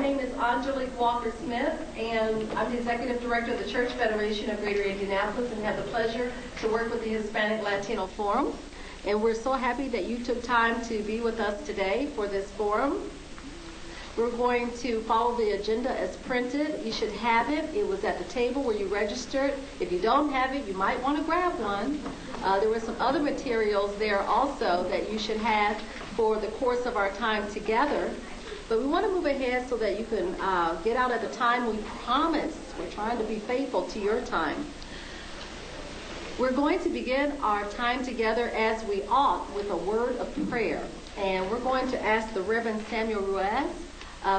name is Angelique Walker-Smith, and I'm the Executive Director of the Church Federation of Greater Indianapolis, and have the pleasure to work with the Hispanic Latino Forum. And we're so happy that you took time to be with us today for this forum. We're going to follow the agenda as printed. You should have it. It was at the table where you registered. If you don't have it, you might want to grab one. There were some other materials there also that you should have for the course of our time together. But we want to move ahead so that you can get out at the time we promised. We're trying to be faithful to your time. We're going to begin our time together as we ought with a word of prayer. And we're going to ask the Reverend Samuel Ruiz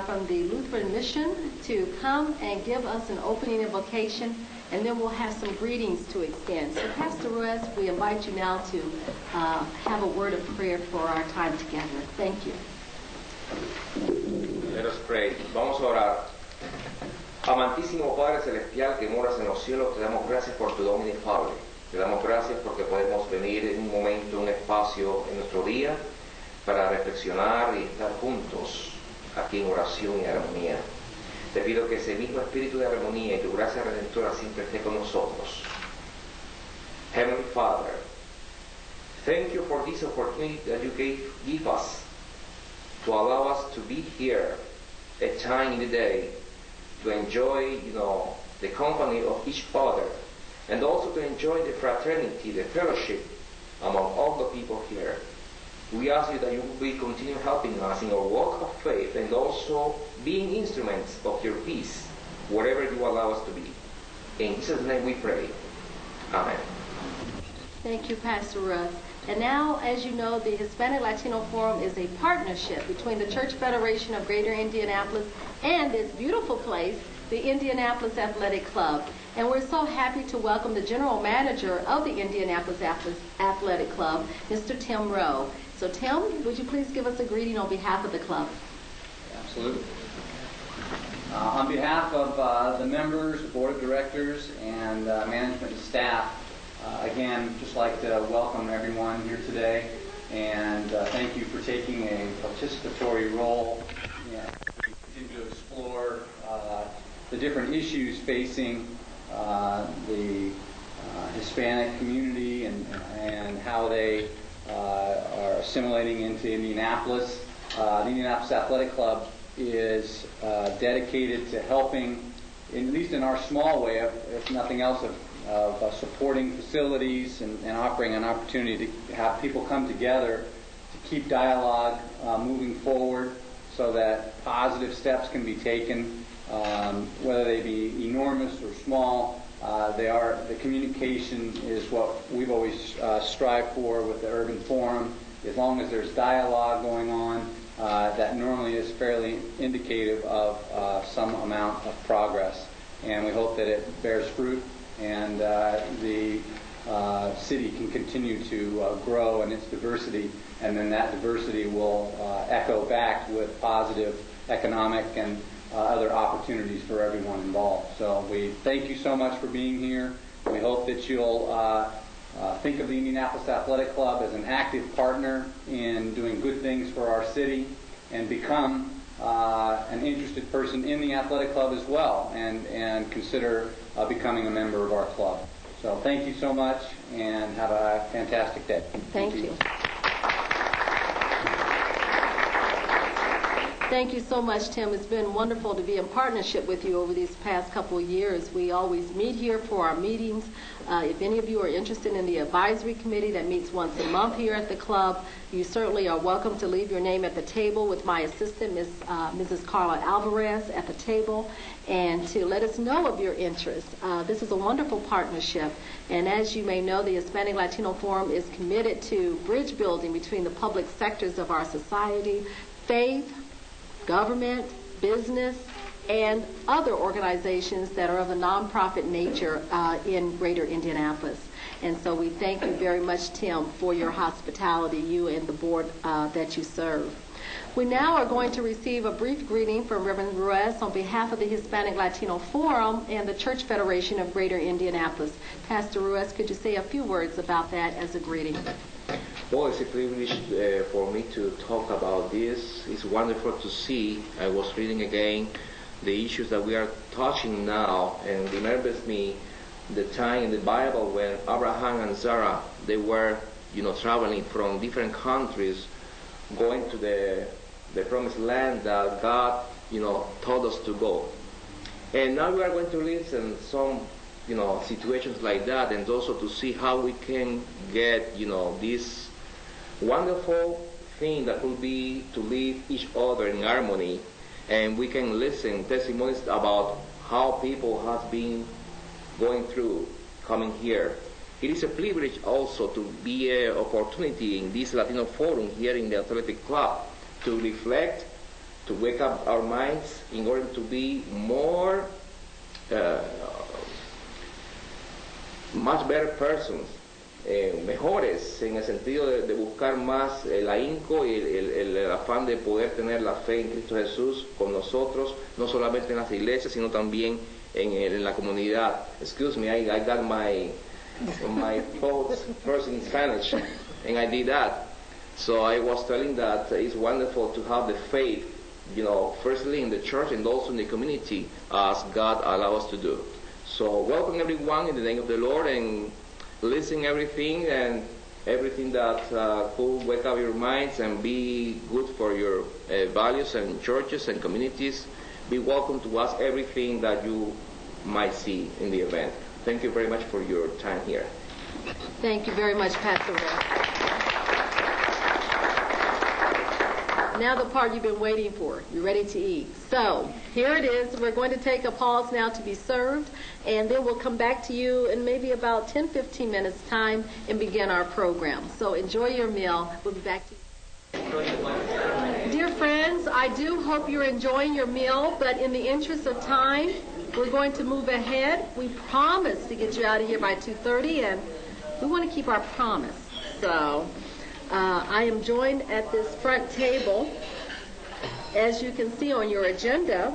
from the Lutheran Mission to come and give us an opening invocation, and then we'll have some greetings to extend. So Pastor Ruiz, we invite you now to have a word of prayer for our time together. Thank you. Let us pray. Vamos a orar. Amantísimo Padre Celestial que moras en los cielos, te damos gracias por tu don inefable. Te damos gracias porque podemos venir en un momento, un espacio en nuestro día para reflexionar y estar juntos aquí en oración y armonía. Te pido que ese mismo espíritu de armonía y tu gracia redentora siempre esté con nosotros. Heavenly Father, thank you for this opportunity that you give us to allow us to be here a time in the day to enjoy, the company of each other, and also to enjoy the fraternity, the fellowship among all the people here. We ask you that you will continue helping us in our walk of faith and also being instruments of your peace wherever you allow us to be. In Jesus' name we pray. Amen. Thank you, Pastor Russ. And now, as you know, the Hispanic Latino Forum is a partnership between the Church Federation of Greater Indianapolis and this beautiful place, the Indianapolis Athletic Club. And we're so happy to welcome the General Manager of the Indianapolis Athletic Club, Mr. Tim Rowe. So Tim, would you please give us a greeting on behalf of the club? Absolutely. On behalf of the members, the board of directors, and management and staff, again, just like to welcome everyone here today, and thank you for taking a participatory role. We continue to explore the different issues facing the Hispanic community and how they are assimilating into Indianapolis. The Indianapolis Athletic Club is dedicated to helping, at least in our small way, if nothing else, of supporting facilities and offering an opportunity to have people come together to keep dialogue moving forward so that positive steps can be taken, whether they be enormous or small. The communication is what we've always strived for with the Urban Forum. As long as there's dialogue going on, that normally is fairly indicative of some amount of progress. And we hope that it bears fruit and the city can continue to grow in its diversity, and then that diversity will echo back with positive economic and other opportunities for everyone involved. So we thank you so much for being here. We hope that you'll think of the Indianapolis Athletic Club as an active partner in doing good things for our city and become an interested person in the athletic club as well, and consider becoming a member of our club. So thank you so much, and have a fantastic day. Thank you. Thank you so much, Tim. It's been wonderful to be in partnership with you over these past couple of years. We always meet here for our meetings. If any of you are interested in the advisory committee that meets once a month here at the club, you certainly are welcome to leave your name at the table with my assistant, Mrs. Carla Alvarez, at the table, and to let us know of your interest. This is a wonderful partnership, and as you may know, the Hispanic Latino Forum is committed to bridge building between the public sectors of our society, faith, government, business, and other organizations that are of a nonprofit nature in Greater Indianapolis. And so we thank you very much, Tim, for your hospitality, you and the board that you serve. We now are going to receive a brief greeting from Reverend Ruiz on behalf of the Hispanic Latino Forum and the Church Federation of Greater Indianapolis. Pastor Ruiz, could you say a few words about that as a greeting? Well, it's a privilege for me to talk about this. It's wonderful to see. I was reading again the issues that we are touching now, and remembers me the time in the Bible when Abraham and Sarah, they were, traveling from different countries, going to the promised land that God, told us to go. And now we are going to listen some, situations like that, and also to see how we can get, this wonderful thing that could be to live each other in harmony, and we can listen testimonies about how people have been going through coming here. It is a privilege also to be an opportunity in this Latino forum here in the Athletic Club to reflect, to wake up our minds in order to be more, much better persons, mejores en el sentido de buscar más el ahínco y el afán de poder tener la fe en Cristo Jesús con nosotros, no solamente en las iglesias, sino también en la comunidad. Excuse me, I got my thoughts first in Spanish, and I did that. So I was telling that it's wonderful to have the faith, firstly in the church and also in the community, as God allows us to do. So welcome everyone in the name of the Lord, and listen everything and everything that could wake up your minds and be good for your values and churches and communities. Be welcome to ask everything that you might see in the event. Thank you very much for your time here. Thank you very much, Pastor Will. Now the part you've been waiting for. You're ready to eat. So here it is. We're going to take a pause now to be served, and then we'll come back to you in maybe about 10-15 minutes time and begin our program. So enjoy your meal. We'll be back to you. Dear friends, I do hope you're enjoying your meal, but in the interest of time, we're going to move ahead. We promised to get you out of here by 2:30, and we want to keep our promise. So I am joined at this front table, as you can see on your agenda,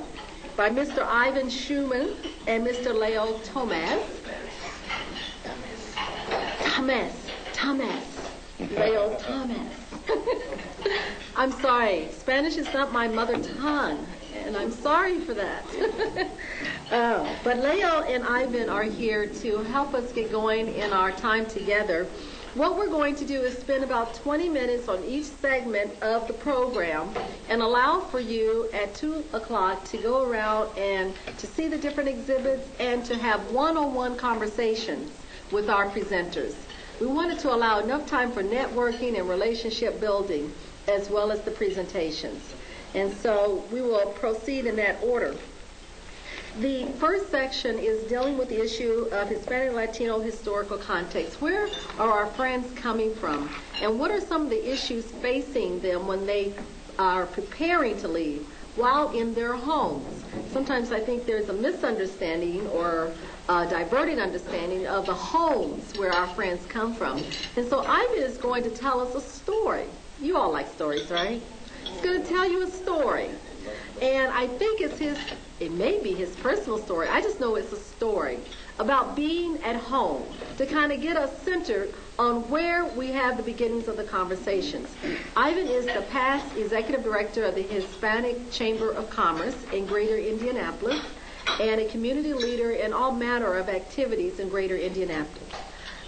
by Mr. Ivan Schumann and Mr. Leo Thomas. Leo Thomas. I'm sorry. Spanish is not my mother tongue, and I'm sorry for that. But Leo and Ivan are here to help us get going in our time together. What we're going to do is spend about 20 minutes on each segment of the program and allow for you at 2 o'clock to go around and to see the different exhibits and to have one-on-one conversations with our presenters. We wanted to allow enough time for networking and relationship building as well as the presentations. And so we will proceed in that order. The first section is dealing with the issue of Hispanic Latino historical context. Where are our friends coming from? And what are some of the issues facing them when they are preparing to leave while in their homes? Sometimes I think there's a misunderstanding or diverted understanding of the homes where our friends come from. And so Ivan is going to tell us a story. You all like stories, right? He's going to tell you a story. And I think it may be his personal story. I just know it's a story about being at home to kind of get us centered on where we have the beginnings of the conversations. Ivan is the past executive director of the Hispanic Chamber of Commerce in Greater Indianapolis and a community leader in all manner of activities in Greater Indianapolis.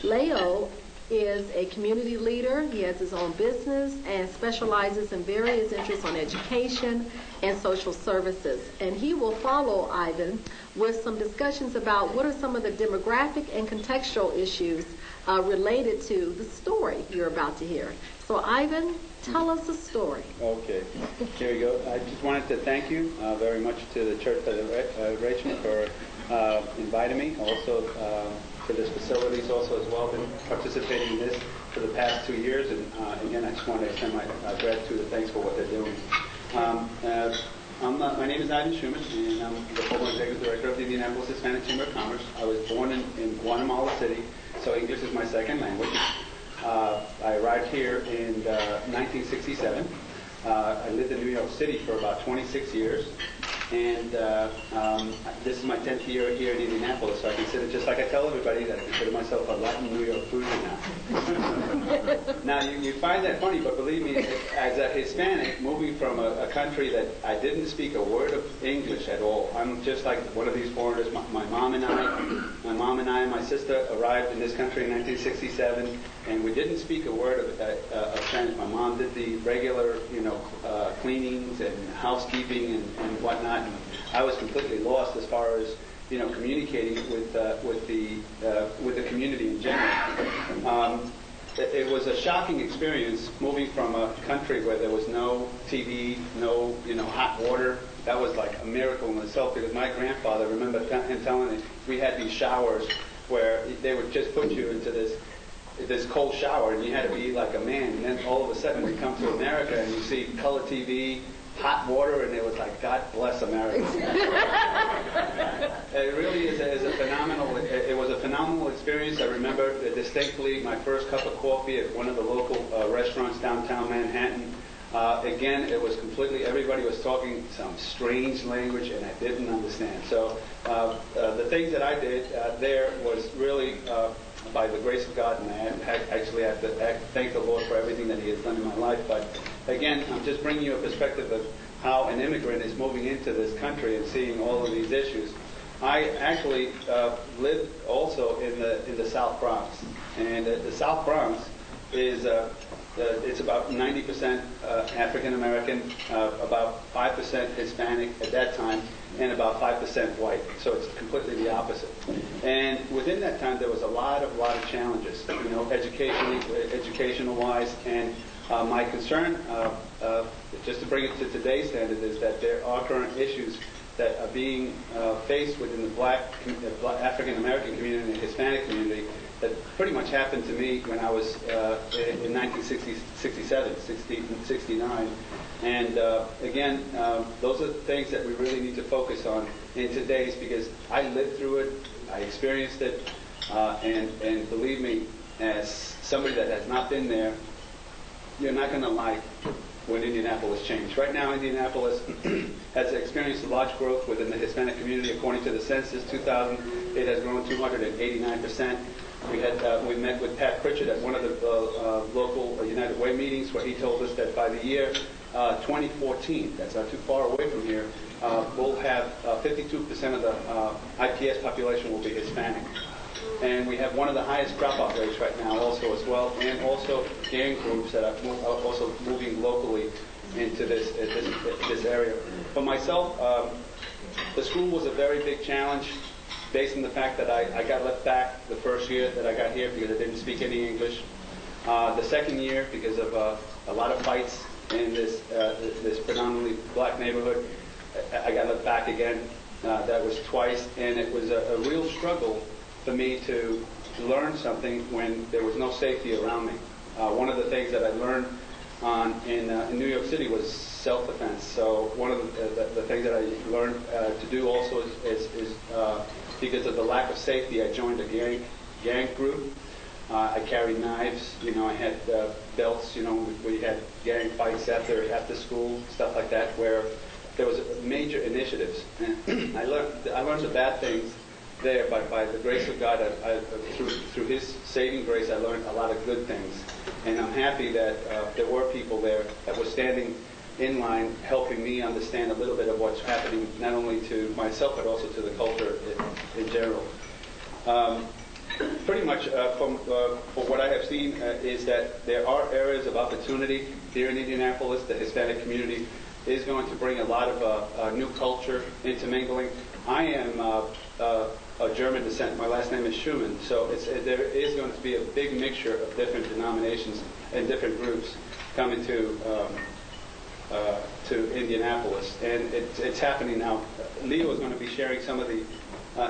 Leo is a community leader. He has his own business and specializes in various interests on education and social services. And he will follow Ivan with some discussions about what are some of the demographic and contextual issues related to the story you're about to hear. So Ivan, tell us a story. Okay, here we go. I just wanted to thank you very much to the Church Federation for inviting me. Also for this facilities also as well. Been participating in this for the past 2 years, and again, I just want to extend my gratitude and thanks for what they're doing. My name is Ivan Schumann, and I'm the former executive director of the Indianapolis Hispanic Chamber of Commerce. I was born in Guatemala City, so English is my second language. I arrived here in 1967. I lived in New York City for about 26 years. And this is my 10th year here in Indianapolis, so I consider, just like I tell everybody, that I consider myself a Latin New York foodie now. Now, you find that funny, but believe me, as a Hispanic, moving from a country that I didn't speak a word of English at all, I'm just like one of these foreigners. My mom and I and my sister arrived in this country in 1967, and we didn't speak a word of Spanish. My mom did the regular, cleanings and housekeeping and whatnot, and I was completely lost as far as communicating with the community in general. It was a shocking experience moving from a country where there was no TV, no hot water. That was like a miracle in itself, because my grandfather, I remember him telling me, we had these showers where they would just put you into this cold shower, and you had to be like a man. And then all of a sudden we come to America and you see color TV, hot water, and it was like, God bless America. It really is a phenomenal. It was a phenomenal experience. I remember distinctly my first cup of coffee at one of the local restaurants downtown Manhattan. Again, it was completely. Everybody was talking some strange language, and I didn't understand. So the things that I did there was really by the grace of God, and I actually have to thank the Lord for everything that He has done in my life. But again, I'm just bringing you a perspective of how an immigrant is moving into this country and seeing all of these issues. I actually lived also in the South Bronx, and the South Bronx is it's about 90% African American, about 5% Hispanic at that time, and about 5% white. So it's completely the opposite. And within that time, there was a lot of challenges, educational wise, and my concern, just to bring it to today's standard, is that there are current issues that are being faced within the black African American community and the Hispanic community that pretty much happened to me when I was in 1967, 69. And again, those are the things that we really need to focus on in today's, because I lived through it, I experienced it, and believe me, as somebody that has not been there, you're not going to like when Indianapolis changed. Right now, Indianapolis has experienced a large growth within the Hispanic community. According to the census 2000, it has grown 289%. We met with Pat Pritchard at one of the local United Way meetings, where he told us that by the year 2014, that's not too far away from here, we'll have 52% of the IPS population will be Hispanic. And we have one of the highest dropout rates right now also as well, and also gang groups that are also moving locally into this area. For myself, the school was a very big challenge, based on the fact that I got left back the first year that I got here because I didn't speak any English. The second year, because of a lot of fights in this predominantly black neighborhood, I got left back again. That was twice, and it was a real struggle for me to learn something when there was no safety around me. One of the things that I learned in New York City was self-defense. So one of the things that I learned to do also is because of the lack of safety, I joined a gang group. I carried knives. I had belts. We had gang fights after school, stuff like that, where there was major initiatives. And I learned the bad things there, but by the grace of God, through His saving grace, I learned a lot of good things. And I'm happy that there were people there that were standing in line, helping me understand a little bit of what's happening, not only to myself, but also to the culture in general. Pretty much from what I have seen is that there are areas of opportunity here in Indianapolis. The Hispanic community is going to bring a lot of new culture into mingling. I am of German descent. My last name is Schumann, so there is going to be a big mixture of different denominations and different groups coming to Indianapolis, and it's happening now. Leo is going to be sharing some of the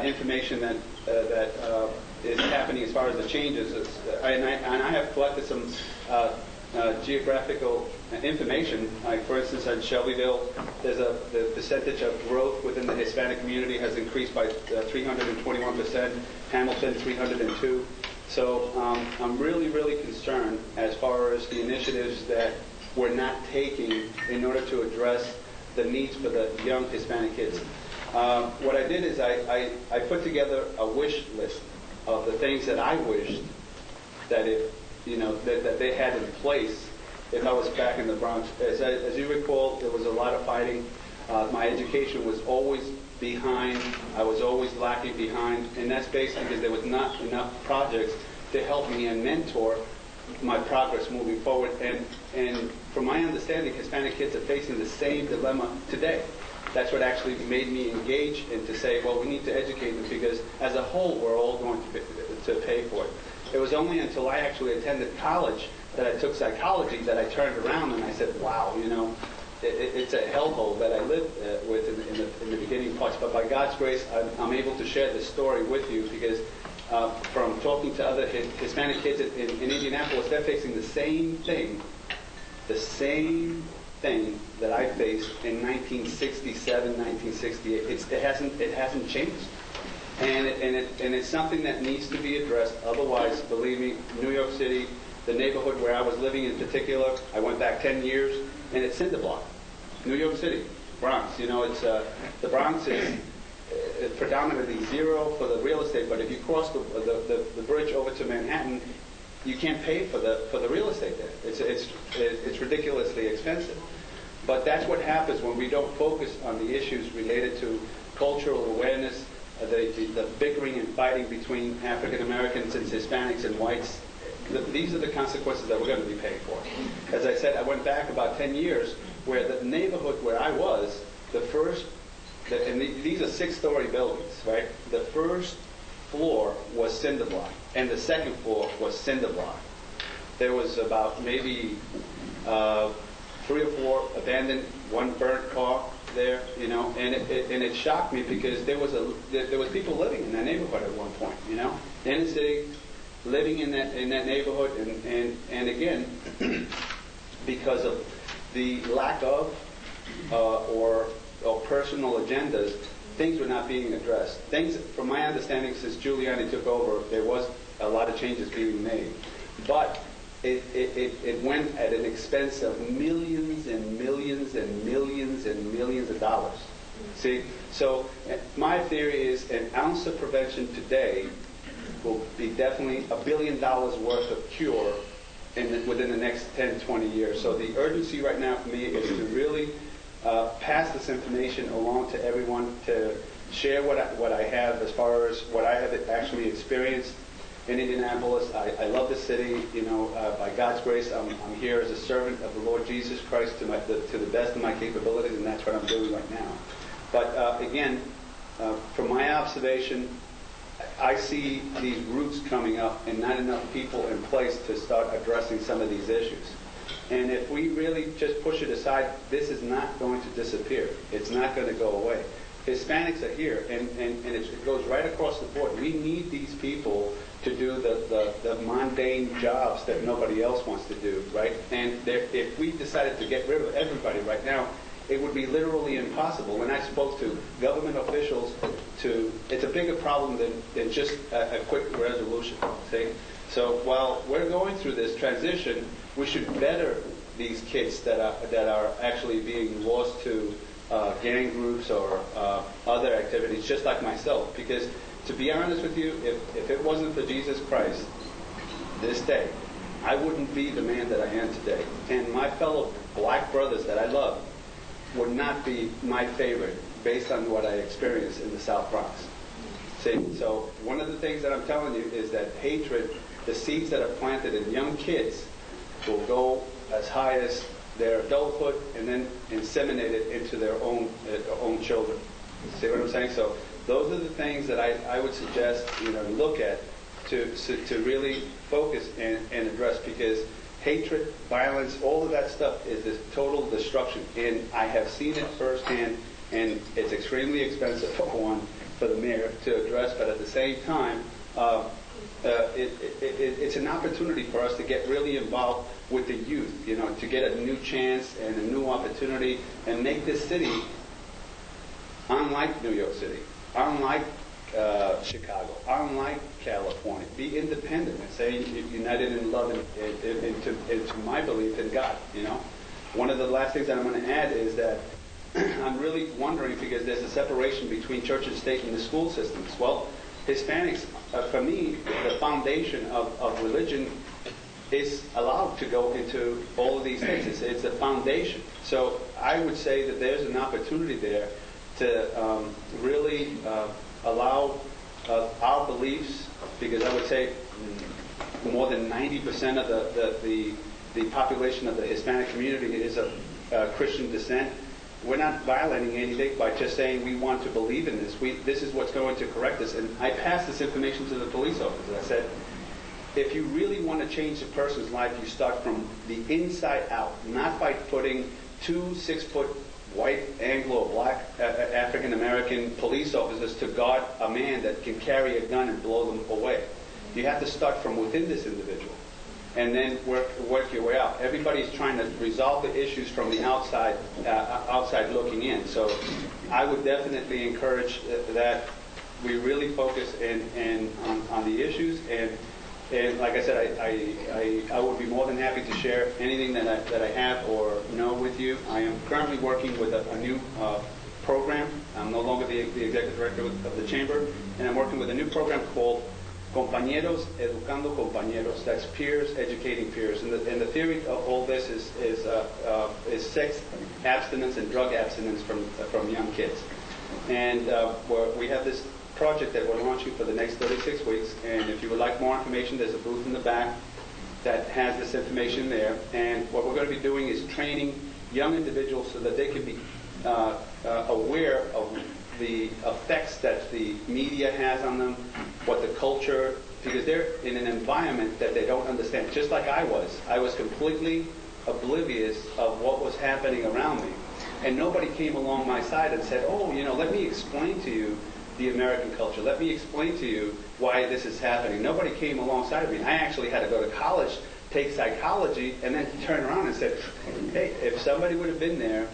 information that is happening as far as the changes. And I have collected some geographical information. Like, for instance, in Shelbyville, the percentage of growth within the Hispanic community has increased by 321%. Hamilton, 302. So I'm really, really concerned as far as the initiatives that we're not taking in order to address the needs for the young Hispanic kids. What I did is I put together a wish list of the things that I wished that if that they had in place if I was back in the Bronx. As you recall, there was a lot of fighting. My education was always behind. I was always lacking behind, and that's basically because there was not enough projects to help me and mentor my progress moving forward. And from my understanding, Hispanic kids are facing the same dilemma today. That's what actually made me engage and to say, well, we need to educate them because as a whole, we're all going to pay for it. It was only until I actually attended college that I took psychology that I turned around and I said, wow, it's a hellhole that I lived with in the beginning parts. But by God's grace, I'm able to share this story with you because from talking to other Hispanic kids in Indianapolis, they're facing the same thing that I faced in 1967, 1968. It hasn't changed. And it's something that needs to be addressed. Otherwise, believe me, New York City, the neighborhood where I was living in particular, I went back 10 years, and it's cinder block. New York City, Bronx. It's the Bronx is predominantly zero for the real estate, but if you cross the bridge over to Manhattan, you can't pay for the real estate there. It's ridiculously expensive. But that's what happens when we don't focus on the issues related to cultural awareness, the bickering and fighting between African Americans and Hispanics and whites. These are the consequences that we're going to be paying for. As I said, I went back about 10 years where the neighborhood where I was, and these are 6-story buildings, right? The first floor was cinder block, and the second floor was cinder block. There was about maybe 3 or 4 abandoned, 1 burnt car there, and it shocked me because there was people living in that neighborhood at one point, in the city, living in that neighborhood, and again, because of the lack of or personal agendas, things were not being addressed. Things, from my understanding, since Giuliani took over, there was a lot of changes being made, but it went at an expense of millions and millions and millions and millions of dollars. See, so my theory is an ounce of prevention today will be definitely $1 billion worth of cure within the next 10, 20 years. So the urgency right now for me is to really pass this information along to everyone, to share what I have as far as what I have actually experienced in Indianapolis. I love the city. By God's grace, I'm here as a servant of the Lord Jesus Christ to the best of my capabilities, and that's what I'm doing right now. But again, from my observation, I see these roots coming up and not enough people in place to start addressing some of these issues. And if we really just push it aside, this is not going to disappear. It's not going to go away. Hispanics are here, and it goes right across the board. We need these people to do the mundane jobs that nobody else wants to do, right? And if we decided to get rid of everybody right now, it would be literally impossible. When I spoke to government officials, it's a bigger problem than just a quick resolution. See? So while we're going through this transition, we should better these kids that are actually being lost to gang groups or other activities, just like myself. Because to be honest with you, if it wasn't for Jesus Christ this day, I wouldn't be the man that I am today. And my fellow black brothers that I love would not be my favorite based on what I experienced in the South Bronx. See, so one of the things that I'm telling you is that hatred, the seeds that are planted in young kids, will go as high as their adulthood and then inseminate it into their own children. See what I'm saying? So those are the things that I would suggest look at to really focus and address, because hatred, violence, all of that stuff is this total destruction. And I have seen it firsthand, and it's extremely expensive for the mayor to address, but at the same time, it's an opportunity for us to get really involved with the youth, to get a new chance and a new opportunity and make this city unlike New York City, unlike Chicago, unlike California. Be independent and say united in love and to my belief in God. One of the last things that I'm going to add is that I'm really wondering, because there's a separation between church and state in the school systems. Well, Hispanics, for me, the foundation of religion is allowed to go into all of these things. It's a foundation. So I would say that there's an opportunity there to really allow our beliefs, because I would say more than 90% of the population of the Hispanic community is of Christian descent. We're not violating anything by just saying we want to believe in this. This is what's going to correct us. And I passed this information to the police officers. I said, if you really want to change a person's life, you start from the inside out, not by putting 2 6-foot white, Anglo, black, African-American police officers to guard a man that can carry a gun and blow them away. You have to start from within this individual and then work your way out. Everybody's trying to resolve the issues from the outside, outside looking in. So I would definitely encourage that we really focus on the issues. And like I said, I would be more than happy to share anything that I have or know with you. I am currently working with a new program. I'm no longer the executive director of the chamber, and I'm working with a new program called Compañeros Educando Compañeros. That's peers educating peers. And the theory of all this is sex abstinence and drug abstinence from young kids. And we have this project that we're launching for the next 36 weeks. And if you would like more information, there's a booth in the back that has this information there. And what we're going to be doing is training young individuals so that they can be aware of the effects that the media has on them, what the culture, because they're in an environment that they don't understand, just like I was. I was completely oblivious of what was happening around me. And nobody came along my side and said, oh, let me explain to you the American culture. Let me explain to you why this is happening. Nobody came alongside of me. I actually had to go to college, take psychology, and then turn around and say, hey, if somebody would have been there,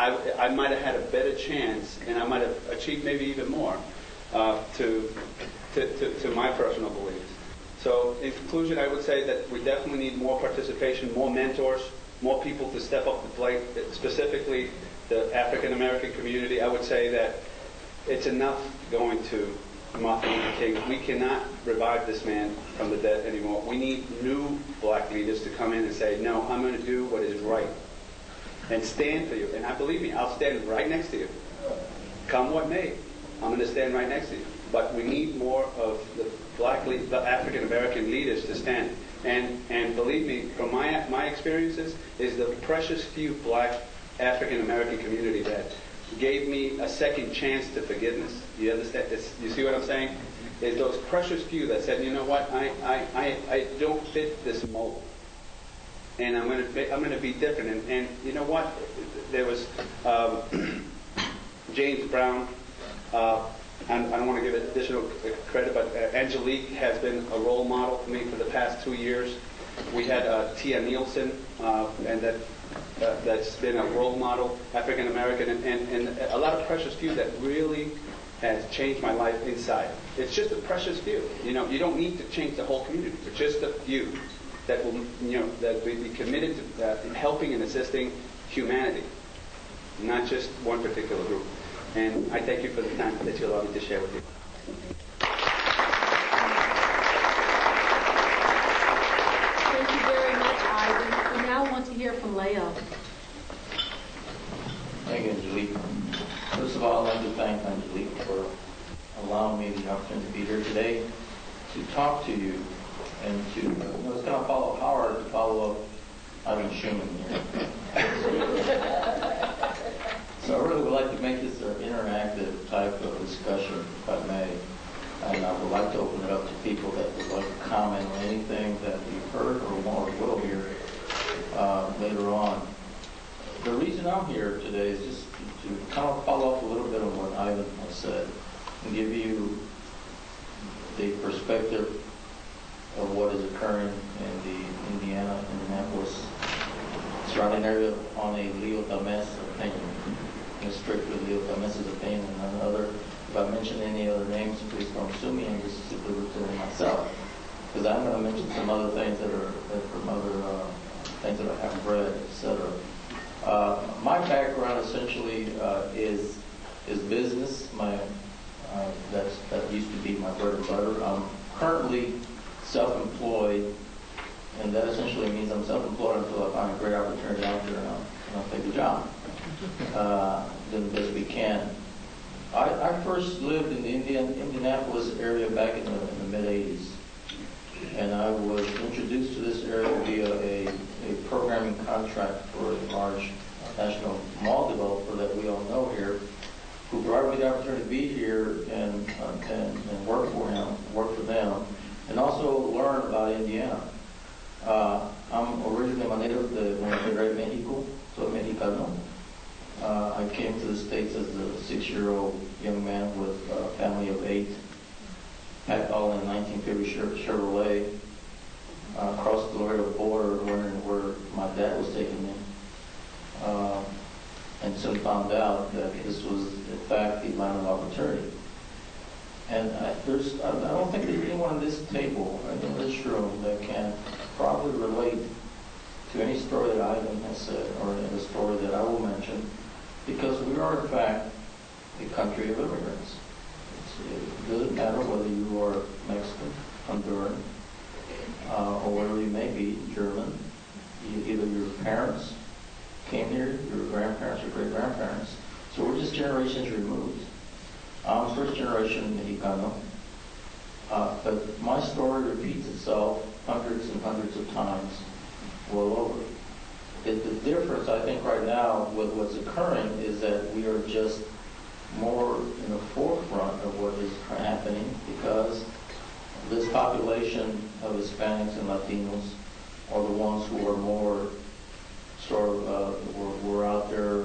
I might have had a better chance, and I might have achieved maybe even more to my personal beliefs. So in conclusion, I would say that we definitely need more participation, more mentors, more people to step up to the plate, specifically the African American community. I would say that it's enough going to Martin Luther King. We cannot revive this man from the dead anymore. We need new black leaders to come in and say, no, I'm going to do what is right. And stand for you. And believe me, I'll stand right next to you. Come what may, I'm going to stand right next to you. But we need more of the African American leaders to stand. And believe me, from my experiences, is the precious few black African American community that gave me a second chance to forgiveness. You understand? You see what I'm saying? It's those precious few that said, you know what, I don't fit this mold. And I'm going to be different. And you know what? There was James Brown. I don't want to give additional credit, but Angelique has been a role model for me for the past 2 years. We had Tia Nielsen, and that's been a role model, African American, and a lot of precious few that really has changed my life inside. It's just a precious few. You don't need to change the whole community, but just a few that will, that will be committed to helping and assisting humanity, not just one particular group. And I thank you for the time that you allowed me to share with you. Thank you very much, Ivan. We now want to hear from Leo. Thank you, Angelique. First of all, I'd like to thank Angelique for allowing me the opportunity to be here today to talk to you and to, it's going to follow Howard to follow up Ivan Schumann here. So I really would like to make this an interactive type of discussion, if I may. And I would like to open it up to people that would like to comment on anything that you've heard or will hear later on. The reason I'm here today is just to kind of follow up a little bit on what Ivan has said and give you the perspective of what is occurring in the Indianapolis surrounding area on a Leo Dames opinion. Strictly Leo Dames' opinion and another. If I mention any other names, please don't sue me. I'm just simply representing myself. Because I'm going to mention some other things that are from other things that I haven't read, etc. My background essentially is business. That used to be my bread and butter. I'm currently self-employed And that essentially means I'm self-employed until I find a great opportunity out there, and I'll take the job. Doing the best we can. I first lived in the Indianapolis area back in the mid-'80s. And I was introduced to this area via a programming contract for a large national mall developer that we all know here, who provided me the opportunity to be here and work for them, and also learn about Indiana. I'm originally a native de Monterrey, Mexico, soy mexicano. I came to the States as a 6-year-old young man with a family of 8. Packed all in 1950 Chevrolet, across the Laredo border, wondering where my dad was taking me. And soon found out that this was, in fact, the land of opportunity. And I don't think there's anyone at this table, or in this room, that can probably relate to any story that Ivan has said, or the story that I will mention, because we are, in fact, a country of immigrants. It doesn't matter whether you are Mexican, Honduran, or whatever you may be, German. Either your parents came here, your grandparents or great-grandparents. So we're just generations removed. I'm first generation Mexicano. But my story repeats itself hundreds and hundreds of times well over. The difference, I think, right now with what's occurring is that we are just more in the forefront of what is happening, because this population of Hispanics and Latinos are the ones who are more sort of we're out there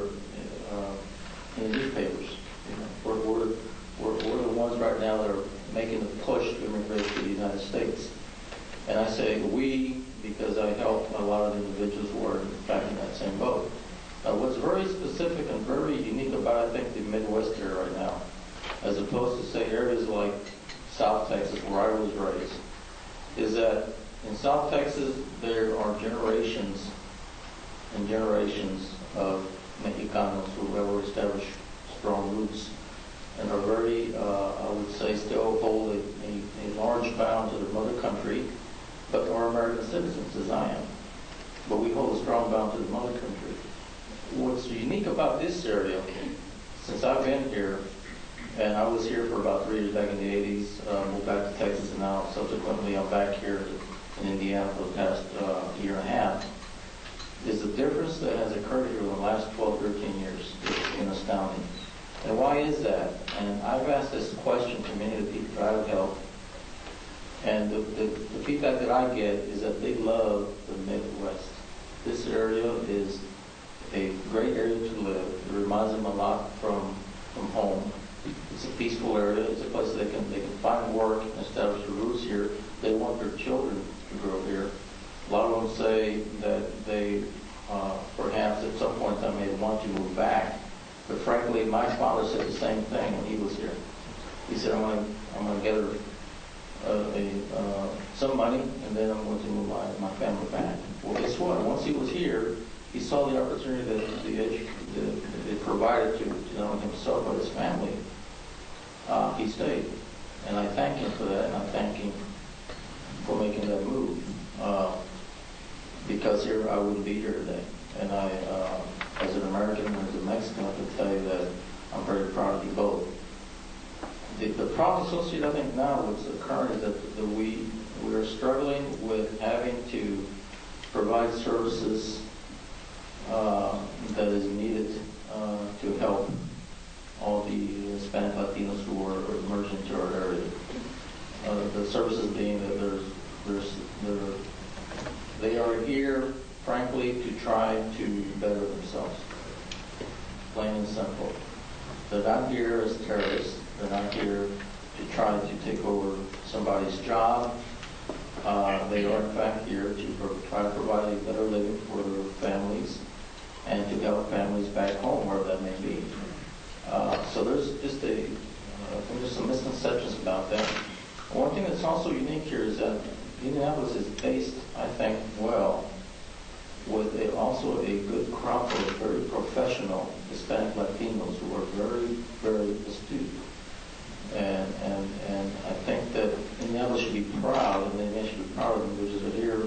in the newspapers. You know, we're the ones right now that are making the push to immigrate to the United States. And I say we because I help a lot of individuals who are in fact in that same boat. What's very specific and very unique about, I think, the Midwest area right now, as opposed to, say, areas like South Texas, where I was raised, is that in South Texas, there are generations and generations of Mexicanos who have established strong roots and are very, I would say, still hold a large bound to their mother country, but are American citizens, as I am. But we hold a strong bound to the mother country. What's unique about this area, since I've been here, and I was here for about 3 years back in the 80s, moved back to Texas, and now subsequently I'm back here in Indiana for the past year and a half, is the difference that has occurred here in the last 12, 13 years. It's been astounding. And why is that? And I've asked this question to many of the people that I've helped, and the feedback that I get is that they love the Midwest. This area is a great area to live. It reminds them a lot from home. It's a peaceful area. It's a place that they can find work and establish their roots here. They want their children to grow here. A lot of them say that they perhaps at some point in time may want to move back. But frankly, my father said the same thing when he was here. He said, I'm going to gather some money, and then I'm going to move my family back. Well, guess what? Once he was here, he saw the opportunity that it provided to not only himself but his family. He stayed. And I thank him for that, and I thank him for making that move. Because here I wouldn't be here today. And I, as an American and as a Mexican, I can tell you that I'm very proud of you both. The problem associated, I think, now what's occurring is that we are struggling with having to provide services that is needed to help all the Hispanic Latinos who are emerging to our area. The services being that they are here, frankly, to try to better themselves. Plain and simple. They're not here as terrorists. They're not here to try to take over somebody's job. They are, in fact, here to try to provide a better living for their families and to help families back home, wherever that may be. So there's just there's some misconceptions about that. One thing that's also unique here is that Indianapolis is based, I think, well, with also a good crop of very professional Hispanic Latinos who are very, very astute. And I think that Indianapolis should be proud, and they should be proud of them, because they're here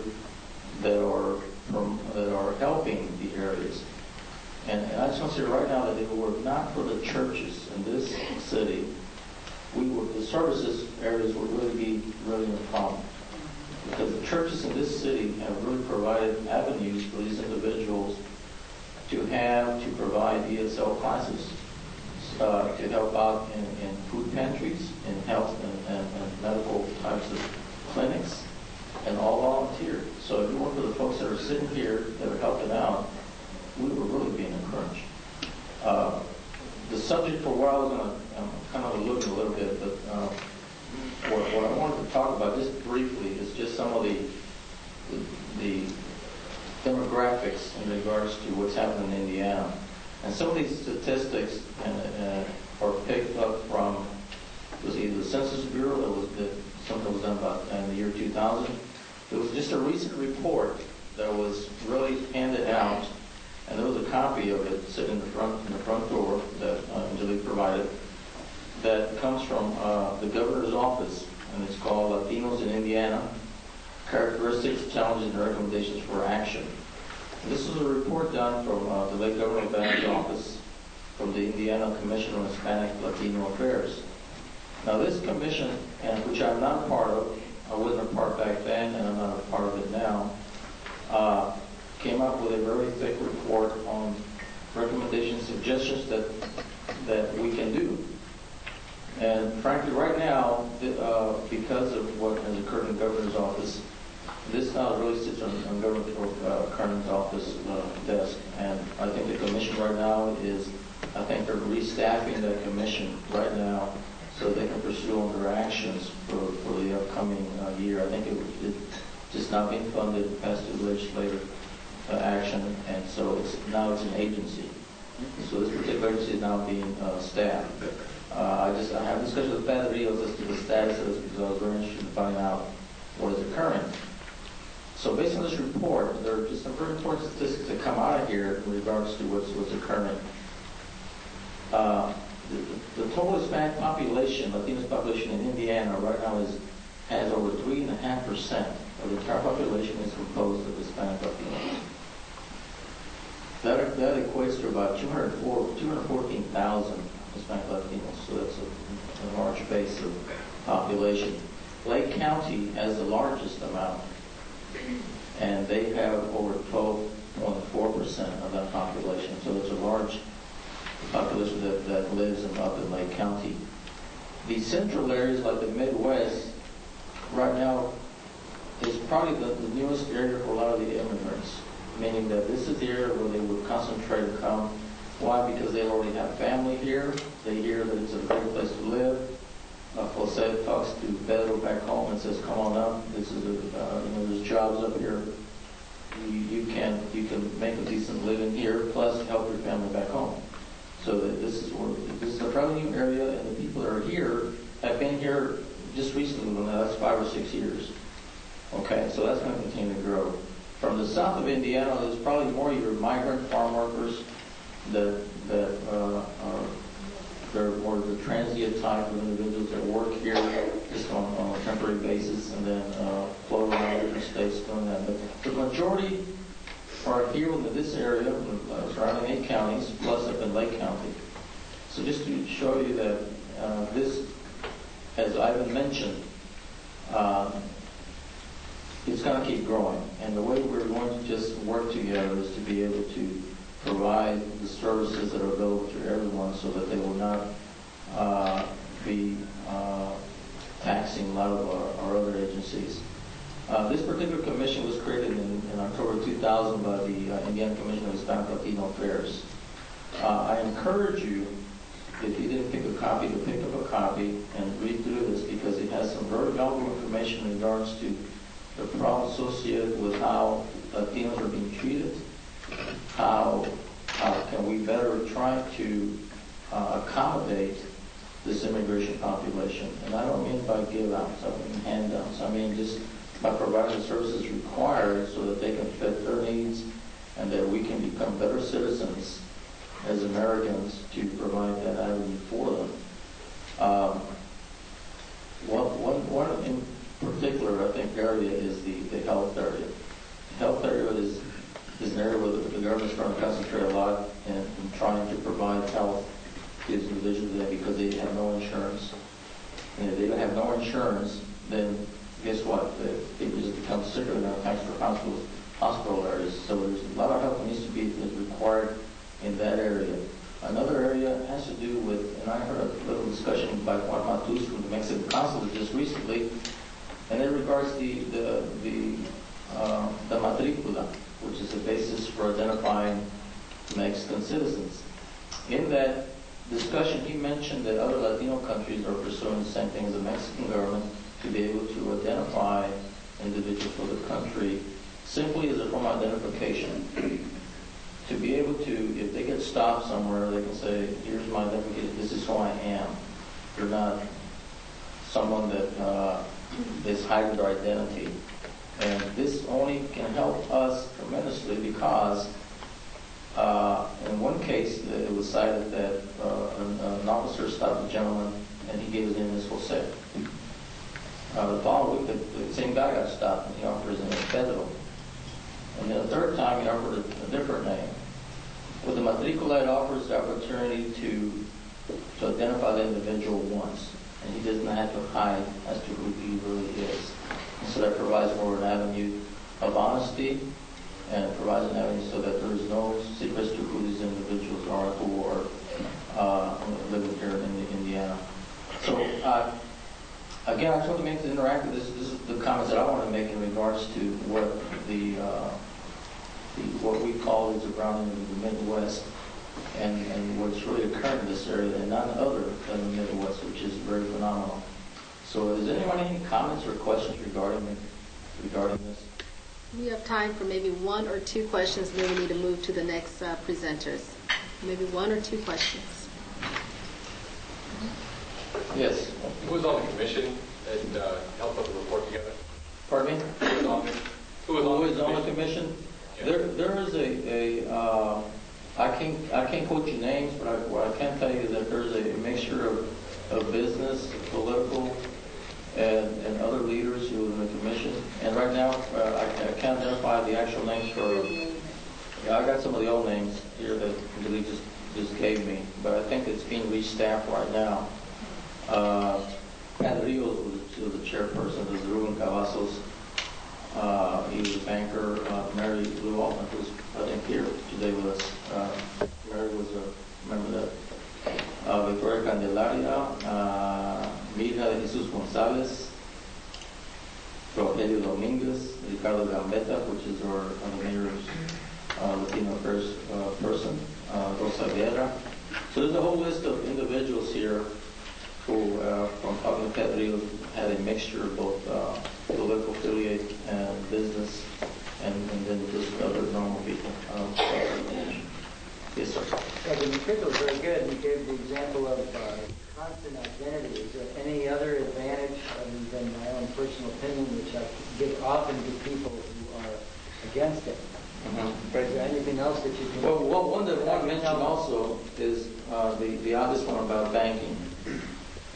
here right now that if it were not for the churches in this city, the services areas would really be in a problem. Because the churches in this city have really provided avenues for these individuals to provide ESL classes, to help out in food pantries, in health and medical types of clinics, and all volunteer. So if you work with the folks that are sitting here that are helping out, we were really being encouraged. The subject for a while, I'm kind of looking a little bit, but what I wanted to talk about just briefly is just some of the demographics in regards to what's happening in Indiana. And some of these statistics are picked up from, it was either the Census Bureau, something was done about in the year 2000. It was just a recent report that was really handed out, and there was a copy of it sitting in the front door that Angelique provided, that comes from the governor's office, and it's called Latinos in Indiana, Characteristics, Challenges, and Recommendations for Action. And this was a report done from the late Governor Banner's office, from the Indiana Commission on Hispanic Latino Affairs. Now this commission, and which I'm not a part of, I wasn't a part back then, and I'm not a part of it now, came up with a very thick report on recommendations, suggestions that we can do. And frankly, right now, because of what has occurred in the governor's office, this now really sits on Governor Kernan's office desk. And I think the commission right now I think they're restaffing that commission right now so they can pursue on their actions for the upcoming year. I think it's just not being funded, passed through legislative action, and so now it's an agency. So this particular agency is now being staffed. I have discussions with Padre Rios as to the status of this because I was very interested in finding out what is occurring. So based on this report, there are just some very important statistics that come out of here in regards to what's occurring. The total Hispanic population, Latino population in Indiana right now has over 3.5% of the entire population is composed of Hispanic Latinos. That equates to about 214,000 Hispanic Latinos, so that's a large base of population. Lake County has the largest amount, and they have over 12.4% of that population, so it's a large population that lives up in Lake County. The central areas like the Midwest right now is probably the newest area for a lot of the immigrants, meaning that this is the area where they would concentrate and come. Why? Because they already have family here. They hear that it's a great place to live. Jose talks to Pedro back home and says, "Come on up. This is there's jobs up here. You can make a decent living here, plus help your family back home." So this is a fairly new area, and the people that are here have been here just recently. Well, now that's 5 or 6 years. Okay, so that's going to continue to grow. From the south of Indiana, there's probably more of your migrant farm workers that they're more the transient type of individuals that work here just on a temporary basis and then float around different states doing that. But the majority are here in this area, surrounding 8 counties, plus up in Lake County. So just to show you that this, as Ivan mentioned, it's going to keep growing. And the way we're going to just work together is to be able to provide the services that are available to everyone so that they will not be taxing a lot of our other agencies. This particular commission was created in October 2000 by the Indiana Commission of Hispanic Latino Affairs. I encourage you, if you didn't pick a copy, to pick up a copy and read through this because it has some very valuable information in regards to the problem associated with how Latinos are being treated, how can we better try to accommodate this immigration population. And I don't mean by give-outs, I mean handouts. I mean just by providing the services required so that they can fit their needs and that we can become better citizens as Americans to provide that avenue for them. One in particular, I think, area is the health area. The health area is an area where the government's trying to concentrate a lot in trying to provide health to these individuals today because they have no insurance. And if they don't have no insurance, then guess what? People just become sicker and are thanks for hospital areas. So there's a lot of help that needs to be required in that area. Another area has to do with, and I heard a little discussion by Juan Matus from the Mexican consulate just recently, and it regards the matricula, which is the basis for identifying Mexican citizens. In that discussion, he mentioned that other Latino countries are pursuing the same thing as the Mexican government to be able to identify individuals for the country simply as a form of identification. To be able to, if they get stopped somewhere, they can say, here's my identification, this is who I am. They're not someone that is hiding their identity. And this only can help us tremendously because in one case, it was cited that an officer stopped a gentleman and he gave his name as Jose. The following week, the same guy got stopped and he offered his name as Pedro. And then the third time, he offered a different name. With the matricula, it offers the opportunity to identify the individual once, and he does not have to hide as to who he really is. And so that provides more an avenue of honesty, and it provides an avenue so that there is no secrets to who these individuals are who are living here in Indiana. So again, I just want to make it interactive. This is the comments that I want to make in regards to what what we call is around in the Midwest and what's really occurring in this area and none other than the Midwest, which is very phenomenal. So is anyone any comments or questions regarding this? We have time for maybe one or two questions, and then we need to move to the next presenters. Maybe one or two questions. Yes. Who was on the commission and helped put the report together? Pardon me? Who was on the commission? Yeah. There is I can't quote you names, but what I can tell you is that there's a mixture of business, political, and other leaders who are in the commission. And right now, I can't identify the actual names for. I got some of the old names here that Lee just gave me, but I think it's being restaffed right now. Pat Rios was the chairperson. There's Ruben Cavazos. He was a banker. Mary Lou Altman was, I think, here today with us. Mary was a member of that. Victoria Candelaria, Mija de Jesus Gonzalez, Rogelio Dominguez, Ricardo Gambetta, which is our mayor's Latino affairs person, Rosa Guerra. So there's a whole list of individuals here who, from talking to Pat Rios, had a mixture of both political affiliate and business, and then just other normal people. Yes, sir. Yeah, the material is very good. You gave the example of constant identity. Is there any other advantage other than my own personal opinion, which I give often to people who are against it? Mm-hmm. Is there anything else that you can... Well, one that I want to mention also is the obvious one about banking.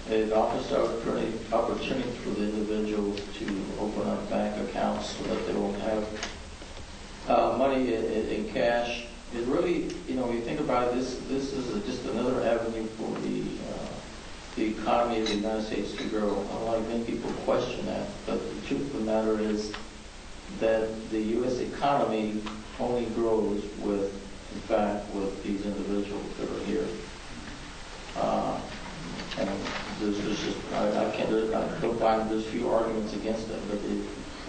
It offers the opportunity for the individuals to open up bank accounts so that they won't have money in cash. It really, when you think about it, this is just another avenue for the economy of the United States to grow. I don't like many people question that, but the truth of the matter is that the U.S. economy only grows with these individuals that are here. And there's just, I don't find there's few arguments against it, but they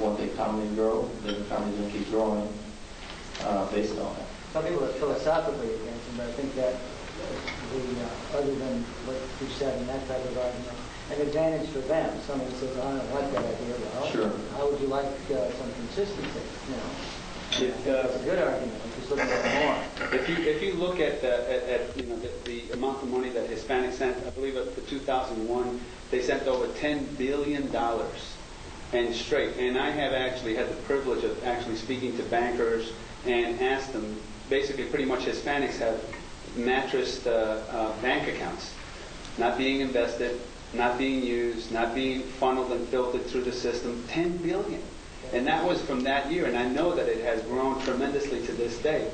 want the economy to grow, the economy is going to keep growing based on it. Some people are philosophically against it, but I think that other than what you said in that type of argument, an advantage for them. Someone says, I don't like that idea. Well, sure. How would you like some consistency? It's a good argument. I'm just looking for more. If you look at the amount of money that Hispanic sent, I believe for 2001, they sent over $10 billion and straight. And I have actually had the privilege of actually speaking to bankers and asked them, basically pretty much Hispanics have mattressed bank accounts, not being invested, not being used, not being funneled and filtered through the system. $10 billion. And that was from that year, and I know that it has grown tremendously to this day.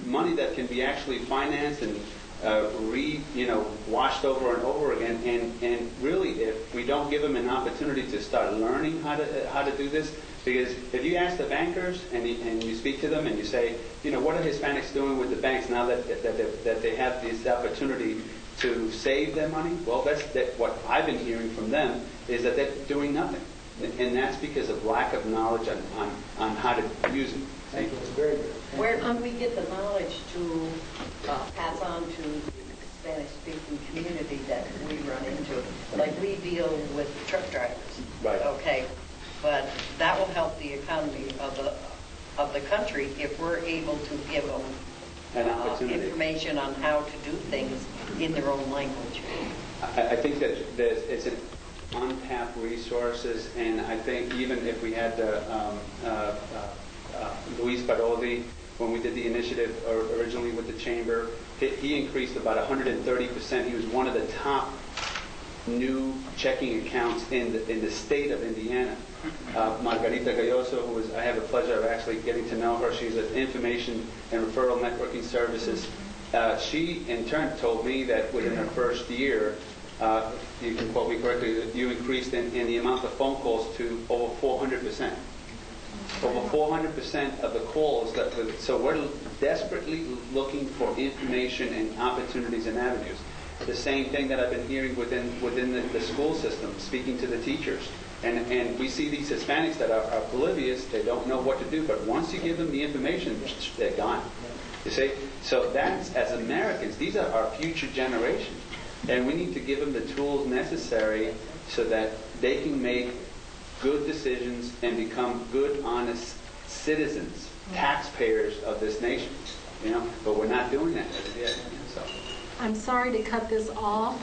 money that can be actually financed and washed over and over again. And really, if we don't give them an opportunity to start learning how to do this, because if you ask the bankers and you speak to them and you say, what are Hispanics doing with the banks now that they have this opportunity to save their money? Well, that's what I've been hearing from them is that they're doing nothing. And that's because of lack of knowledge on how to use it. Thank you. Very good. Where do we get the knowledge to pass on to the Spanish-speaking community that we run into? Like, we deal with truck drivers. Right. Okay. But that will help the economy of the country if we're able to give them An opportunity. Information on how to do things in their own language. I think that it's an untapped resources, and I think even if we had Luis Barodi, when we did the initiative originally with the chamber, he increased about 130%. He was one of the top new checking accounts in the state of Indiana. Margarita Galloso, I have the pleasure of actually getting to know her. She's at Information and Referral Networking Services. She, in turn, told me that within her first year, you can quote me correctly, that you increased in the amount of phone calls to over 400%. Over 400% of the calls so we're desperately looking for information and opportunities and avenues. The same thing that I've been hearing within the school system, speaking to the teachers. And we see these Hispanics that are oblivious, they don't know what to do, but once you give them the information, they're gone. You see? So that's, as Americans, these are our future generation. And we need to give them the tools necessary so that they can make good decisions and become good, honest citizens, taxpayers of this nation. But we're not doing that as yet. So. I'm sorry to cut this off.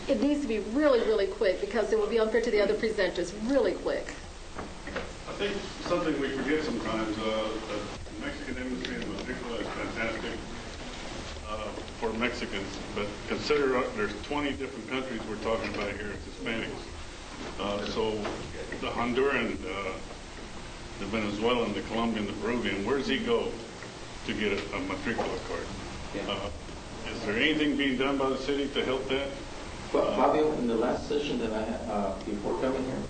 It needs to be really, really quick because it will be unfair to the other presenters. Really quick. I think something we forget sometimes, the Mexican industry in particular is fantastic for Mexicans, but consider there's 20 different countries we're talking about here as Hispanics. So the Honduran, the Venezuelan, the Colombian, the Peruvian, where does he go to get a matricula card? Is there anything being done by the city to help that? Well, Fabio, in the last session that I had before coming here,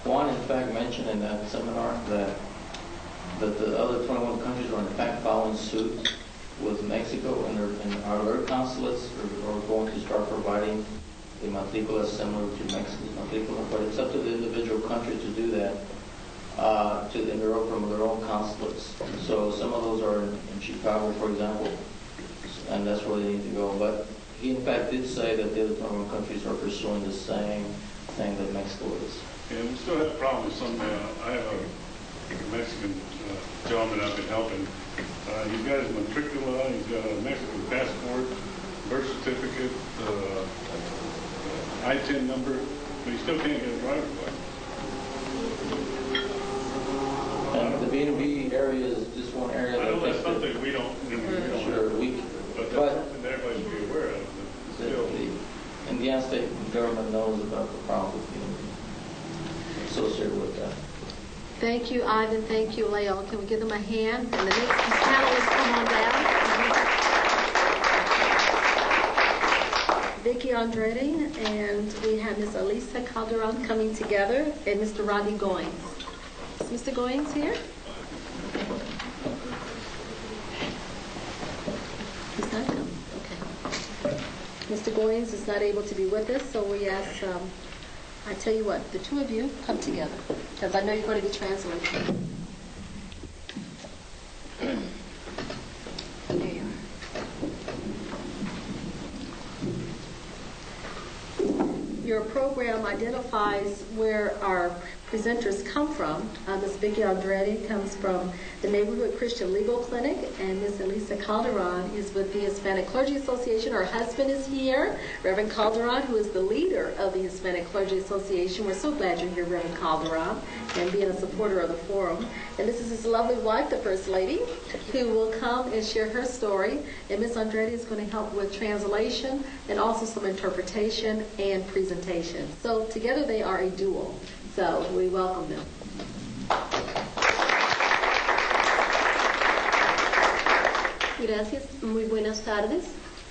Juan in fact mentioned in that seminar that the other 21 countries are in fact following suit with Mexico, and our consulates are going to start providing a matricula similar to Mexico's matricula, but it's up to the individual country to do that from their own consulates. So some of those are in Chicago, for example, and that's where they need to go. But he in fact did say that the other 21 countries are pursuing the same thing that Mexico is. And we still have problems. I have a Mexican gentleman I've been helping. He's got his matricula, he's got a Mexican passport, birth certificate, I-10 number, but he still can't get a driver's license. And the B&B area is just one area. I know that's something we don't. Sure, but that's something that everybody should be aware of. The Indiana state government knows about the problem with B&B associated with that. Thank you, Ivan. Thank you, Leo. Can we give them a hand? And the next panelists come on down. Vicki Andrade, and we have Ms. Elisa Calderon coming together, and Mr. Rodney Goins. Is Mr. Goins here? He's not coming. Okay. Mr. Goins is not able to be with us, so we ask, I tell you what, the two of you come together, because I know you're going to be translating. Your program identifies where our presenters come from. Ms. Vicki Andrade comes from the Neighborhood Christian Legal Clinic, and Ms. Elisa Calderon is with the Hispanic Clergy Association. Her husband is here, Reverend Calderon, who is the leader of the Hispanic Clergy Association. We're so glad you're here, Reverend Calderon, and being a supporter of the forum. And this is his lovely wife, the First Lady, who will come and share her story. And Ms. Andrade is going to help with translation and also some interpretation and presentation. So together they are a duo. So we welcome them. gracias. Muy buenas tardes.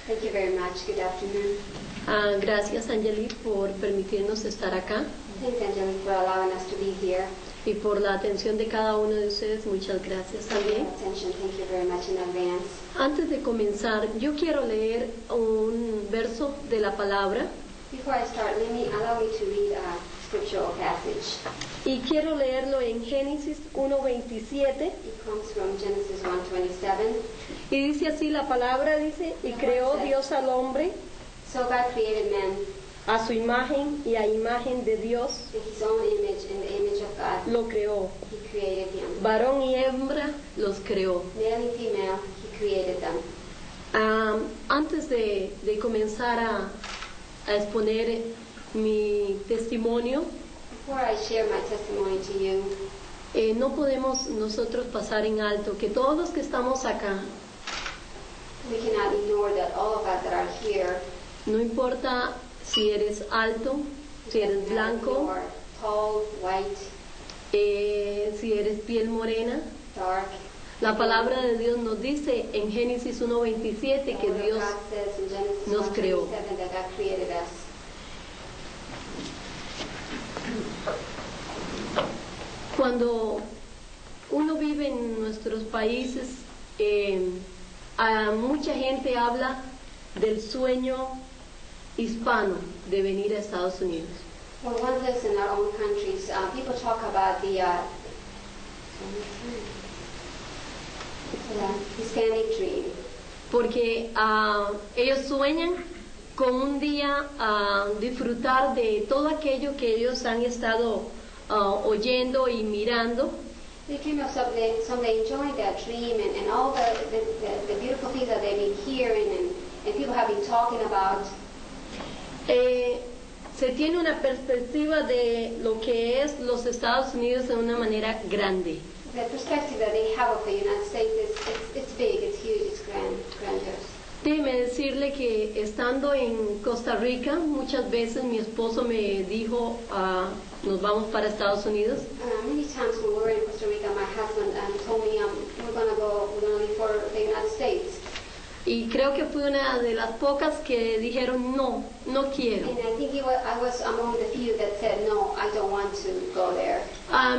Thank you very much. Good afternoon. Gracias, Angelique, por permitirnos estar acá Thanks, Angelique, for allowing us to be here. y por la atención de cada uno de ustedes. Muchas gracias también. Attention, thank you very much in advance. Antes de comenzar, yo quiero leer un verso de la palabra Before I start, allow me to read a scriptural passage. y quiero leerlo en Génesis 1:27 It comes from Genesis 1:27. y dice así la palabra, dice, y creó Dios al hombre So God created man a su imagen y a imagen de Dios in his own image, in the image of God. lo creó. He created him. Varón y hembra los creó. Male and female, he created them. Antes de comenzar a exponer mi testimonio, Before I share my testimony to you, no podemos nosotros pasar en alto que todos los que estamos acá, we cannot ignore that all of us that are here, no importa si eres alto, si eres you blanco, are tall, white, si eres piel morena, dark. la palabra de Dios nos dice en Génesis 1:27 que Dios God says in Genesis nos creó. 1:27 that God created us. Cuando uno vive en nuestros países, mucha gente habla del sueño hispano de venir a Estados Unidos. When one lives in our own countries, people talk about the Hispanic dream. Porque ellos sueñan con un día disfrutar de todo aquello que ellos han estado oyendo y mirando. They dream of someday enjoying that dream and all the beautiful things that they've been hearing and people have been talking about. Se tiene una perspectiva de lo que es los Estados Unidos de una manera grande. The perspective that they have of the United States it's big, it's huge, it's grandiose. Déjeme decirle que estando en Costa Rica, muchas veces mi esposo me dijo, nos vamos para Estados Unidos. Many times when we were in Costa Rica, my husband told me we're going to leave for the United States. Y creo que fui una de las pocas que dijeron, no quiero. And I think I was among the few that said, no, I don't want to go there.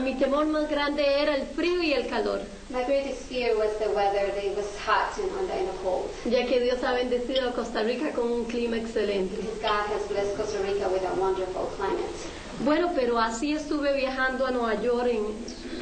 Mi temor más grande era el frío y el calor, My greatest fear was the weather. It was hot and the cold. ya que Dios ha bendecido a Costa Rica con un clima excelente. Because God has blessed Costa Rica with a wonderful climate. Bueno, pero así estuve viajando a Nueva York,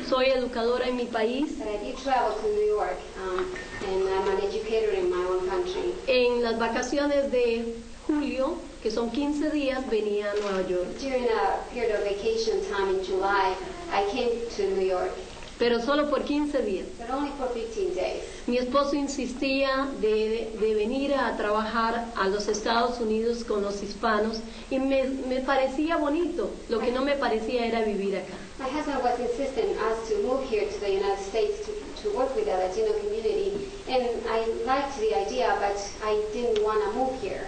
soy educadora en mi país. But I did travel to New York, and I'm an educator in my own country. En las vacaciones de julio, que son 15 días, venía a Nueva York. During a period of vacation time in July, I came to New York, Pero solo por 15 días. but only for 15 days. Mi esposo insistía de venir a trabajar a los Estados Unidos con los hispanos y me parecía bonito. Lo que no me parecía era vivir acá. My husband was insisting us to move here to the United States to work with the Latino community, and I liked the idea, but I didn't want to move here.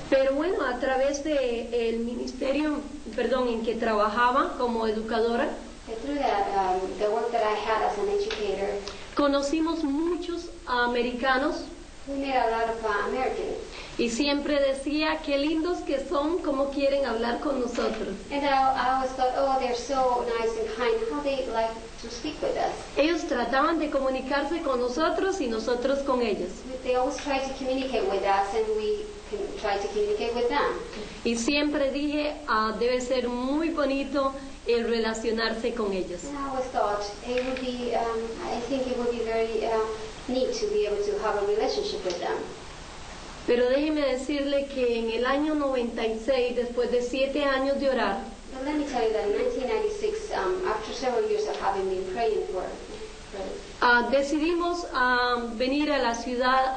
Pero bueno, a través del ministerio, en que trabajaba como educadora, And through the work that I had as an educator, conocimos muchos americanos we met a lot of Americans. y siempre decía qué lindos que son, cómo quieren hablar con nosotros. And I always thought, oh, they're so nice and kind, how they like to speak with us. Ellos trataban de comunicarse con nosotros y nosotros con ellos. They always try to communicate with us, and we can try to communicate with them. Y siempre dije, debe ser muy bonito el relacionarse con ellos. And I always thought it would be, I think it would be very neat to be able to have a relationship with them. Pero déjeme decirle que en el año 96, después de 7 años de orar, But let me tell you that in 1996, after several years of having been praying for decidimos venir a la ciudad,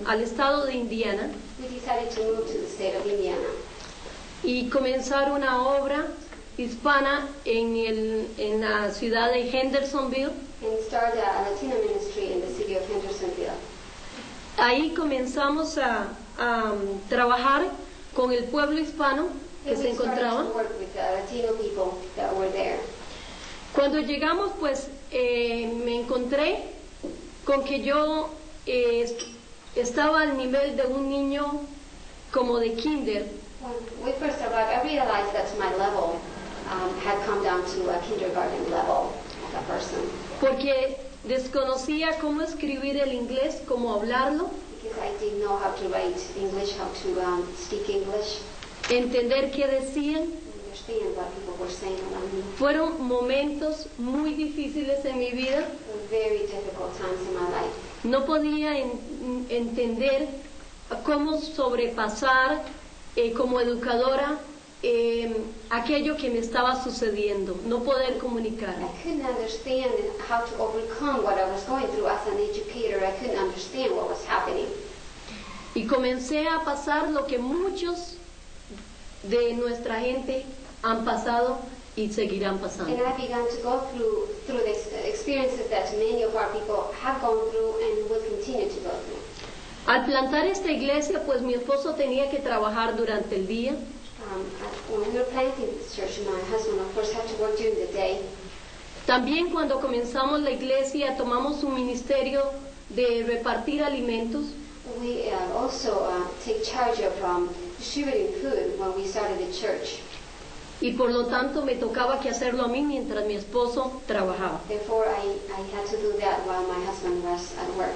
al estado de Indiana, we decided to move to the state of Indiana y comenzar una obra hispana en la ciudad de Hendersonville. and start a Latino ministry in the city of Hendersonville. Ahí comenzamos a trabajar con el pueblo hispano que And se we started encontraba. to work with the Latino people that were there. Cuando llegamos, pues me encontré con que yo estaba al nivel de un niño como de kinder. When we first arrived, I realized that my level had come down to a kindergarten level of a person. Porque desconocía cómo escribir el inglés, cómo hablarlo, Because I didn't know how to write English, how to speak English, entender qué decían. understand what people were saying around me. Fueron momentos muy difíciles en mi vida. Very difficult times in my life. No podía entender cómo sobrepasar como educadora aquello que me estaba sucediendo, no poder comunicar. I couldn't understand how to overcome what I was going through as an educator. I couldn't understand what was happening. Y comencé a pasar lo que muchos de nuestra gente han pasado y seguirán pasando. And I began to go through the experiences that many of our people have gone through and will continue to go through. Al plantar esta iglesia, pues mi esposo tenía que trabajar durante el día. When we were planting this church, my husband, of course, had to work during the day. También cuando comenzamos la iglesia, tomamos un ministerio de repartir alimentos. We also take charge of distributing food when we started the church. Y por lo tanto me tocaba que hacerlo a mí mientras mi esposo trabajaba. Therefore, I had to do that while my husband was at work.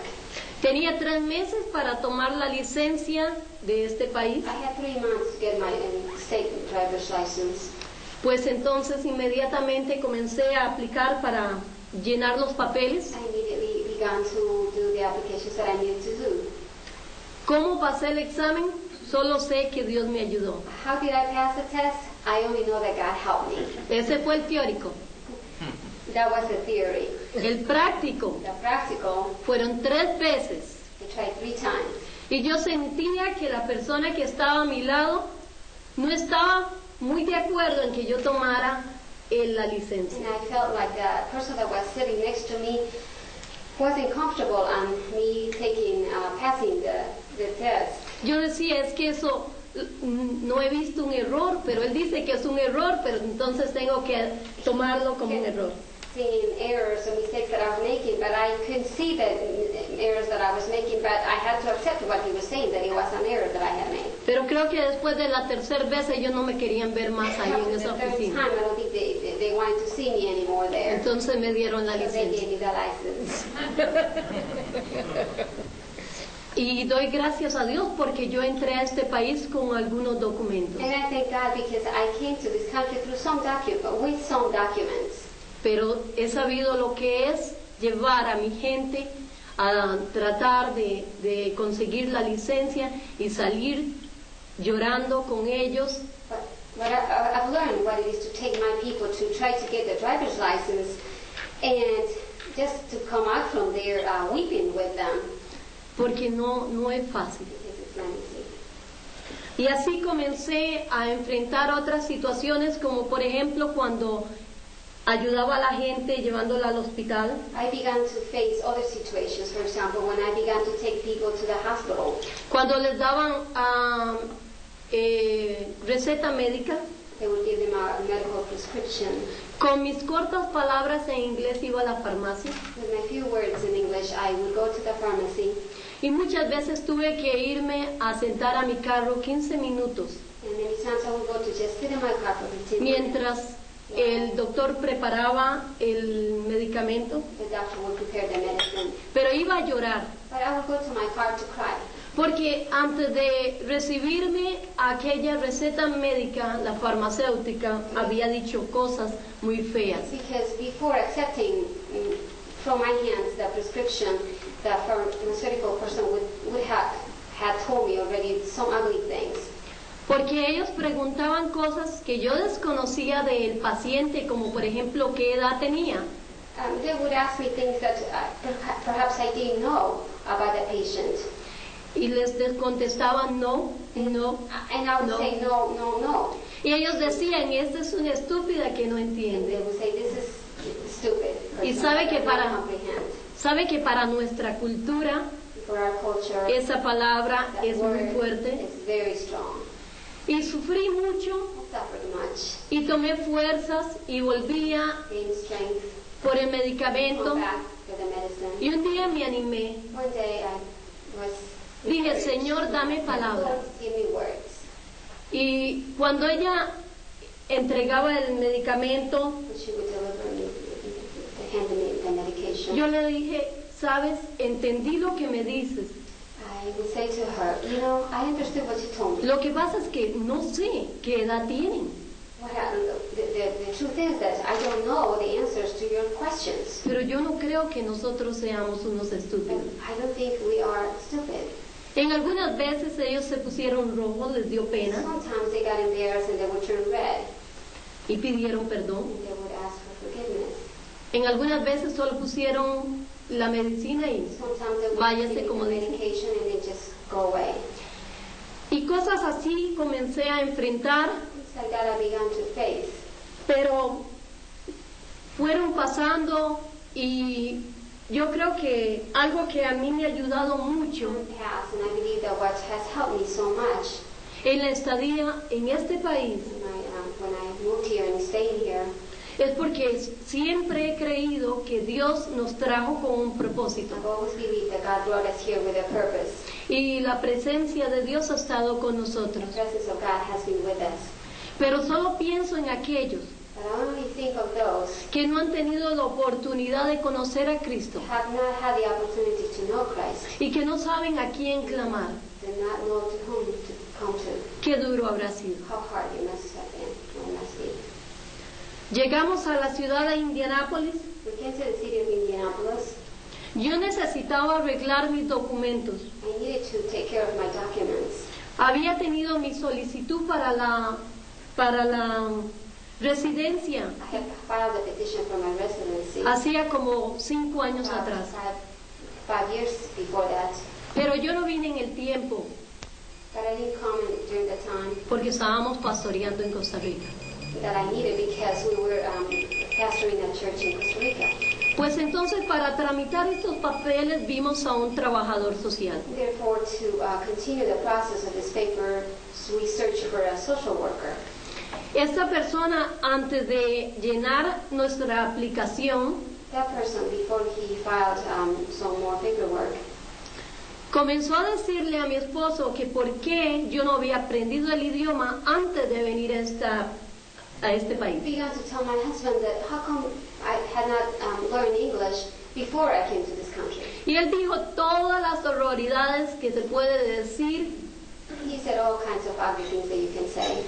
Tenía 3 meses para tomar la licencia de este país. I had 3 months to get my state driver's license. Pues entonces inmediatamente comencé a aplicar para llenar los papeles. I immediately began to do the applications that I needed to do. ¿Cómo pasé el examen? Solo sé que Dios me ayudó. How did I pass the test? I only know that God helped me. Ese fue el teórico. That was the theory. El práctico The practical, fueron 3 veces. I tried 3 times. Y yo sentía que la persona que estaba a mi lado no estaba muy de acuerdo en que yo tomara la licencia. And I felt like the person that was sitting next to me wasn't comfortable on me passing the test. Yo decía, es que eso no he visto un error, pero él dice que es un error, pero entonces tengo que tomarlo como un error. Seeing errors or mistakes that I was making, but I couldn't see the errors that I was making, but I had to accept what he was saying, that it was an error that I had made. Pero creo que después de la 3ª vez ellos no me querían ver más ahí en esa The third oficina. time, I don't think they wanted to see me anymore there. Entonces me dieron la So they licencia. gave me the license. Y doy gracias a Dios porque yo entré a este país con algunos documentos. And I thank God because I came to this country with some documents. Pero he sabido lo que es llevar a mi gente a tratar de conseguir la licencia y salir llorando con ellos. But I've learned what it is to take my people to try to get the driver's license and just to come out from there weeping with them. Porque no es fácil. Because it's not easy. Y así comencé a enfrentar otras situaciones, como por ejemplo cuando ayudaba a la gente llevándola al hospital. I began to face other situations. For example, when I began to take people to the hospital, Cuando les daban receta médica, they would give them a medical prescription. con mis cortas palabras en inglés iba a la farmacia. With my few words in English, I would go to the pharmacy, Y muchas veces tuve que irme a sentar a mi carro 15 minutos, and many times I would go to just sit in my car for 15 minutes. mientras el doctor preparaba el medicamento, The doctor would prepare the medicine. pero iba a llorar, But I would go to my car to cry. porque antes de recibirme aquella receta médica, la farmacéutica había dicho cosas muy feas. Because before accepting from my hands the prescription, the pharmaceutical person would have had told me already some ugly things. Porque ellos preguntaban cosas que yo desconocía del paciente, como por ejemplo qué edad tenía. They would ask me things that perhaps I didn't know about the patient. Y les contestaba no, no. And I would No. say no, no, no. Y ellos decían, esta es una estúpida que no And they entiende. would say, this is stupid. Y sabe que I para- cannot comprehend. Sabe que para nuestra cultura For our culture, esa palabra that es muy word fuerte. is very strong. Y sufrí mucho I suffered much, y tomé fuerzas y volvía gained strength, por el come medicamento back for the medicine. y un día me animé. One day I was Dije, encouraged. Señor, dame palabras. Lord, give me words. Y cuando ella entregaba el medicamento, And she would deliver me, hand me the medication. yo le dije, sabes, entendí lo que me dices. I would say to her, you know, I understood what you told me. Lo que pasa es que no sé qué edad tienen, What happened? The truth is that I don't know the answers to your questions. pero yo no creo que nosotros seamos unos estúpidos. I don't think we are stupid. En algunas veces ellos se pusieron rojos, les dio pena Sometimes they got embarrassed and they would turn red y pidieron perdón. and they would ask for forgiveness. En algunas veces solo pusieron la medicina y Sometimes they would váyase, give me como the dicen. medication and then just go away. Y cosas así comencé a enfrentar, It's like that I began to face. pero fueron pasando y yo creo que algo que a mí me ha ayudado mucho Time passed, and I believe that what has helped me so much en la estadía en este país when I moved here and stayed here es porque siempre he creído que Dios nos trajo con un propósito I've always believed that God brought us here with a purpose. y la presencia de Dios ha estado con nosotros. The presence of God has been with us. Pero solo pienso en aquellos But I only think of those que no han tenido la oportunidad de conocer a Cristo who have not had the opportunity to know Christ, y que no saben a quién clamar. do not know to whom to come to. Qué duro habrá sido. How hard it must have been, or must be. Llegamos a la ciudad de Indianápolis. We came to the city of Indianapolis. Yo necesitaba arreglar mis documentos. I needed to take care of my documents. Había tenido mi solicitud para la residencia I had filed a petition for my residency hacía como 5 años atrás. 5 years before that, Pero yo no vine en el tiempo but I didn't come during the time porque estábamos pastoreando en Costa Rica. that I needed because we were pastoring a church in Costa Rica. Pues entonces para tramitar estos papeles vimos a un trabajador social. Therefore, to continue the process of this paper, we searched for a social worker. Esta persona, antes de llenar nuestra aplicación, That person, before he filed some more paperwork, comenzó a decirle a mi esposo que por qué yo no había aprendido el idioma antes de venir a este país. began to tell my husband that how come I had not learned English before I came to this country. Y él dijo todas las horroridades que se puede decir. He said all kinds of ugly things that you can say.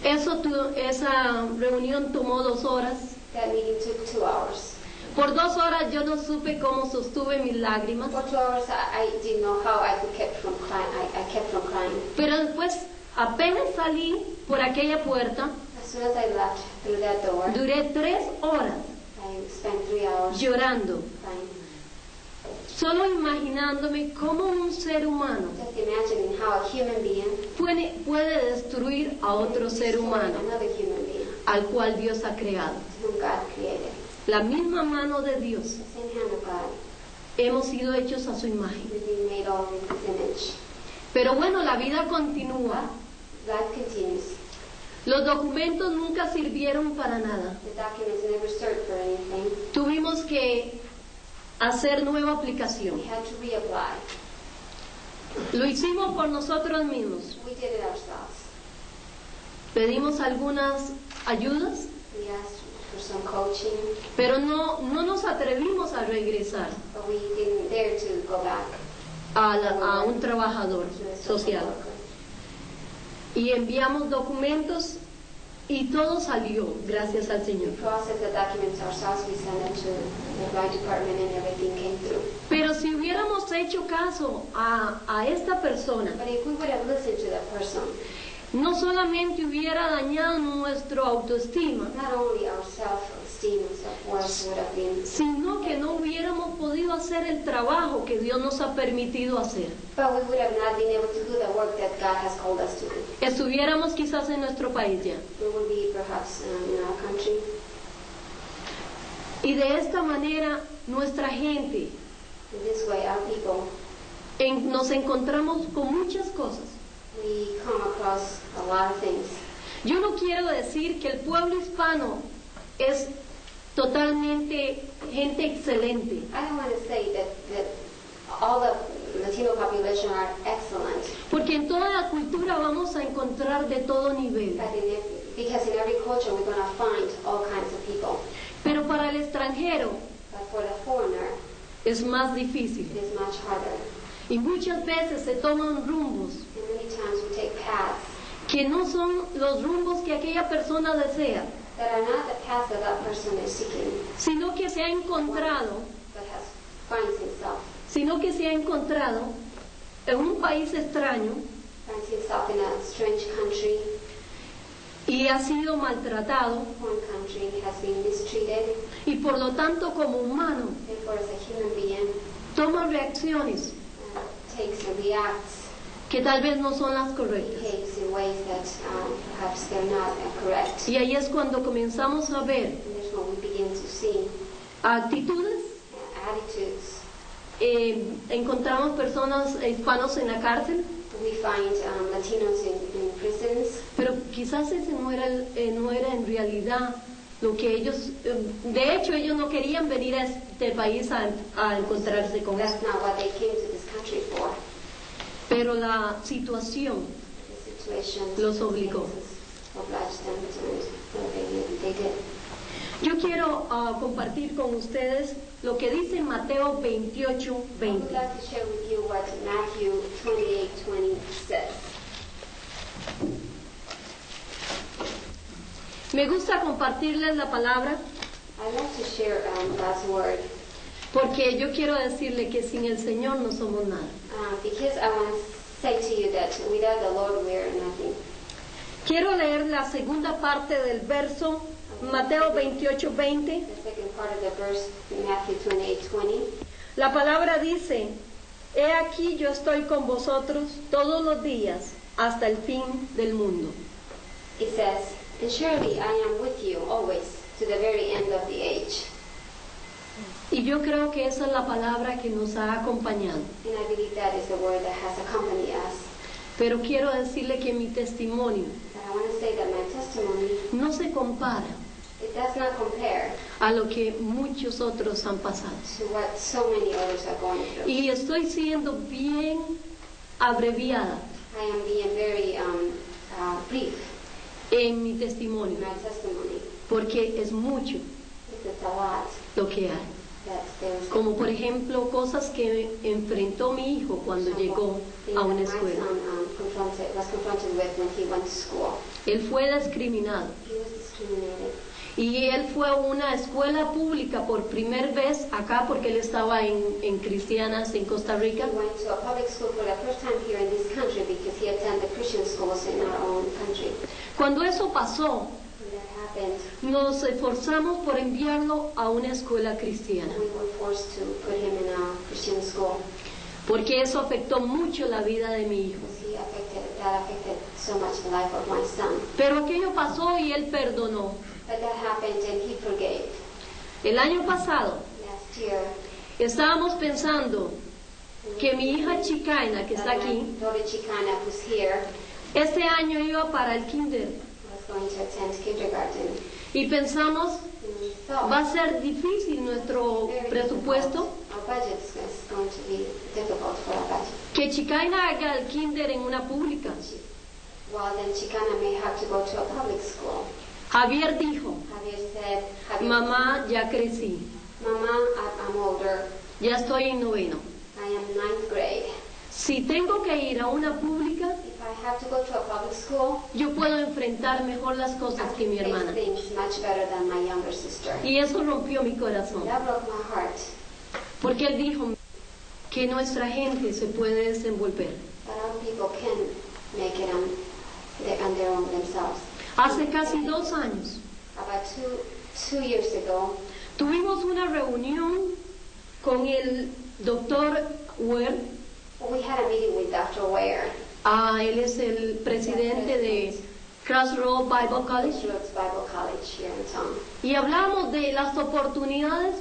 Esa reunión tomó 2 horas. That meeting took 2 hours. Por 2 horas yo no supe cómo sostuve mis lágrimas. For 2 hours, I didn't know how I could kept from crying. I kept from crying. Pero después, apenas salí por aquella puerta, As soon as I left through that door, duré 3 horas I spent 3 hours llorando, crying. solo imaginándome cómo un ser humano Just imagining how a human being puede destruir a otro ser humano another human being al cual Dios ha creado. whom God created. La misma mano de Dios. The same hand of God. Hemos sido hechos a su imagen. We've been made all in His image. Pero bueno, la vida continúa. Life continues. Los documentos nunca sirvieron para nada. The documents never served for anything. Tuvimos que hacer nueva We aplicación. had to reapply. Lo hicimos por nosotros mismos. We did it ourselves. Pedimos algunas ayudas, We asked for some coaching, pero no nos atrevimos a regresar but we didn't dare to go back a un trabajador to the social social. worker. Y enviamos documentos y todo salió, gracias al Señor. We processed the documents ourselves. We sent them to the right department, and everything came through. Pero si hubiéramos hecho caso a esta persona, But if we would have listened to that person, no solamente hubiera dañado nuestra autoestima, not only our self-esteem and self-worth would have been, sino que no hubiéramos podido hacer el trabajo que Dios nos ha permitido hacer. but we would have not been able to do the work that God has called us to do. Estuviéramos quizás en nuestro país ya. We would be perhaps in our country. Y de esta manera nuestra gente In this way, our people, nos encontramos con muchas cosas. we come across a lot of things. Yo no quiero decir que el pueblo hispano es totalmente gente excelente. I don't want to say that all the Latino population are excellent, Porque en toda la cultura vamos a encontrar de todo nivel. but because in every culture we're going to find all kinds of people. Pero para el extranjero But for the foreigner, es más difícil. it is much harder. Y muchas veces se toman rumbos And many times we take paths que no son los rumbos que aquella persona desea, that are not the paths that that person is seeking, sino que se ha encontrado, but finds himself en un país extraño in a strange country, y ha sido maltratado foreign country, has been mistreated, y por lo tanto como humano therefore as a human being, toma reacciones takes and reacts, que tal vez no son las correctas. behaves in ways that perhaps they're not correct. Y ahí es cuando comenzamos a ver And that's when we begin to see actitudes. attitudes. Encontramos personas hispanos en la cárcel, We find Latinos in prisons, pero quizás ese no era en realidad lo que ellos, de hecho ellos no querían venir a este país a encontrarse con that's esto, not what they came to this country for. pero la situación The situation los obligó. obliged them to do what they did. Yo quiero compartir con ustedes lo que dice Mateo 28:20. I would like to share with you what Matthew 28:20 says. Me gusta compartirles la palabra I like to share God's word porque yo quiero decirle que sin el Señor no somos nada. because I want to say to you that without the Lord we are nothing. Quiero leer la segunda parte del verso, Mateo 28:20. The second part of the verse, Matthew 28:20. La palabra dice, he aquí yo estoy con vosotros todos los días hasta el fin del mundo. It says, and surely I am with you always to the very end of the age. Y yo creo que esa es la palabra que nos ha acompañado. And I believe that is the word that has accompanied us. Pero quiero decirle que mi testimonio But I want to say that my testimony, no se compara it does not compare a lo que muchos otros han pasado. to what so many others are going through. Y estoy siendo bien abreviada I am being very brief en mi in testimonio, my testimony. porque es mucho It's a lot lo que hay. that there's Como por ejemplo cosas que enfrentó mi hijo cuando llegó a una my escuela. son was confronted with when he went to school. Él fue discriminado He was discriminated. y él fue a una escuela pública por primera vez acá porque él estaba en Cristianas en Costa Rica. He went to a public school for the first time here in this country because he attended Christian schools in our own country. Cuando eso pasó, When that happened, nos esforzamos por enviarlo a una escuela cristiana, we were forced to put him in a Christian school porque eso afectó mucho la vida de mi hijo. because that affected so much the life of my son. Pero aquello pasó y él perdonó. But that happened and he forgave. El año pasado Last year, estábamos pensando que mi hija Chicana, que está aquí, my daughter Chicana, who's here, este año iba para el kinder was going to attend kindergarten. y pensamos, And we thought, va a ser difícil nuestro very presupuesto, difficult. Our budget is going to be difficult for our budget. que Chicana haga el kinder en una pública. Well, then Chicana may have to go to a public school. Javier dijo, Javier mamá, ya crecí, Mama, I'm older. ya estoy en noveno. I am 9th grade. Si tengo que ir a una pública, If I have to go to a public school, yo puedo enfrentar mejor las I cosas que can mi face hermana. things much better than my younger sister. Y eso rompió mi corazón, That broke my heart. porque él dijo que nuestra gente se puede desenvolver. But our people can make it on their own themselves. Hace casi 2 años About two years ago, tuvimos una reunión con el doctor Ware. we had a meeting with Dr. Ware, Él es el presidente de Crossroads Bible College. Crossroads Bible College here in town. Y hablamos de las oportunidades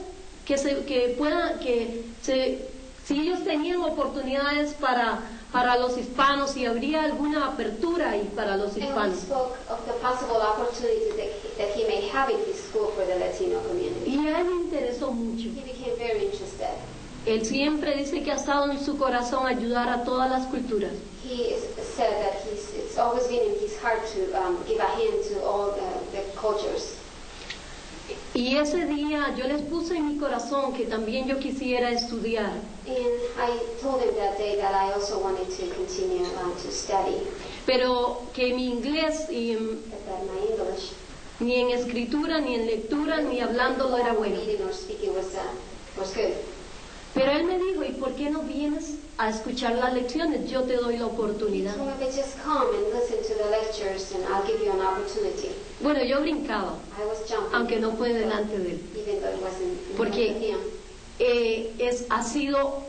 si ellos tenían oportunidades para para los hispanos, si habría alguna apertura ahí para los And we hispanos. spoke of the possible opportunities that he may have in his school for the Latino community. Y a él le interesó mucho. He became very interested. Él siempre dice que ha estado en su corazón ayudar a todas las culturas. He said that it's always been in his heart to give a hand to all the cultures. Y ese día yo les puse en mi corazón que también yo quisiera estudiar. And I told him that day that I also wanted to continue to study, Pero que mi inglés but that my English, ni en escritura, ni en lectura, ni hablándolo era bueno. reading or speaking was good. Pero él me dijo, ¿y por qué no vienes a escuchar las lecciones? Yo te doy la oportunidad. So maybe just come and listen to the lectures and I'll give you an opportunity. Bueno, yo brincaba, I was jumping, aunque no fue delante de él. even though it wasn't in front of Porque him. ha sido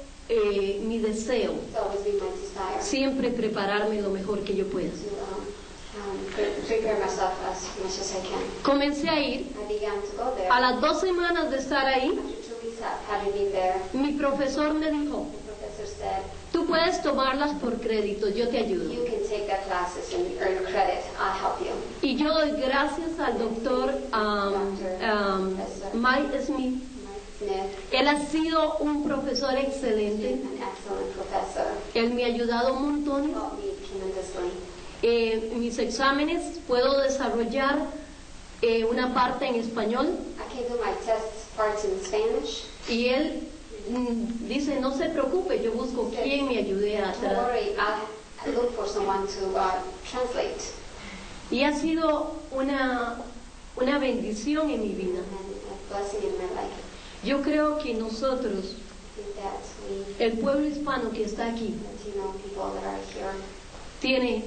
mi deseo It's always been my desire siempre prepararme lo mejor que yo pueda. to prepare myself as much as I can. Comencé a ir. I began to go there. A las 2 semanas de estar ahí, After 2 weeks of having been there, mi profesor me dijo, the professor said, tú puedes tomarlas por crédito, yo te ayudo. you can take the classes and earn credit. I'll help you. Y yo doy gracias al doctor Mike Smith. Mike Smith, Él ha sido un profesor excelente. an excellent professor, Él me ha ayudado montones. taught me tremendously. Mis exámenes puedo desarrollar una parte en español. I can do my test parts in Spanish. Y él dice, no se preocupe, yo busco quien me ayude a Don't worry, I'll look for someone to translate. Y ha sido una bendición en mi vida. And a blessing in my life. Yo creo que nosotros, I think that we, el pueblo hispano que está aquí, Latino people that are here,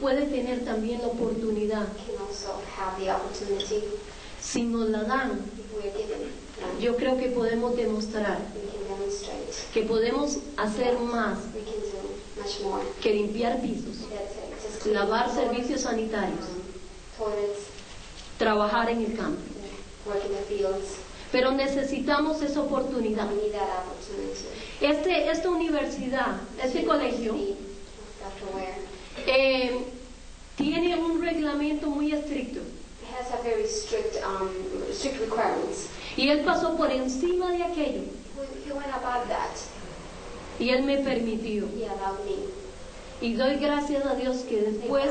puede tener también la oportunidad, can also have the opportunity si nos la dan. if we're given. Yo creo que podemos demostrar We can demonstrate. que podemos hacer más We can do much more. que limpiar pisos, That's just clean lavar floors, servicios sanitarios, toilets, trabajar en el campo. work in the fields. Pero necesitamos esa oportunidad. We need that opportunity. Esta universidad, este colegio, Dr. Ware, tiene un reglamento muy estricto. it has a very strict requirements. Y él pasó por encima de aquello. He went above that. Y él me permitió. He allowed me. Y doy gracias a Dios que después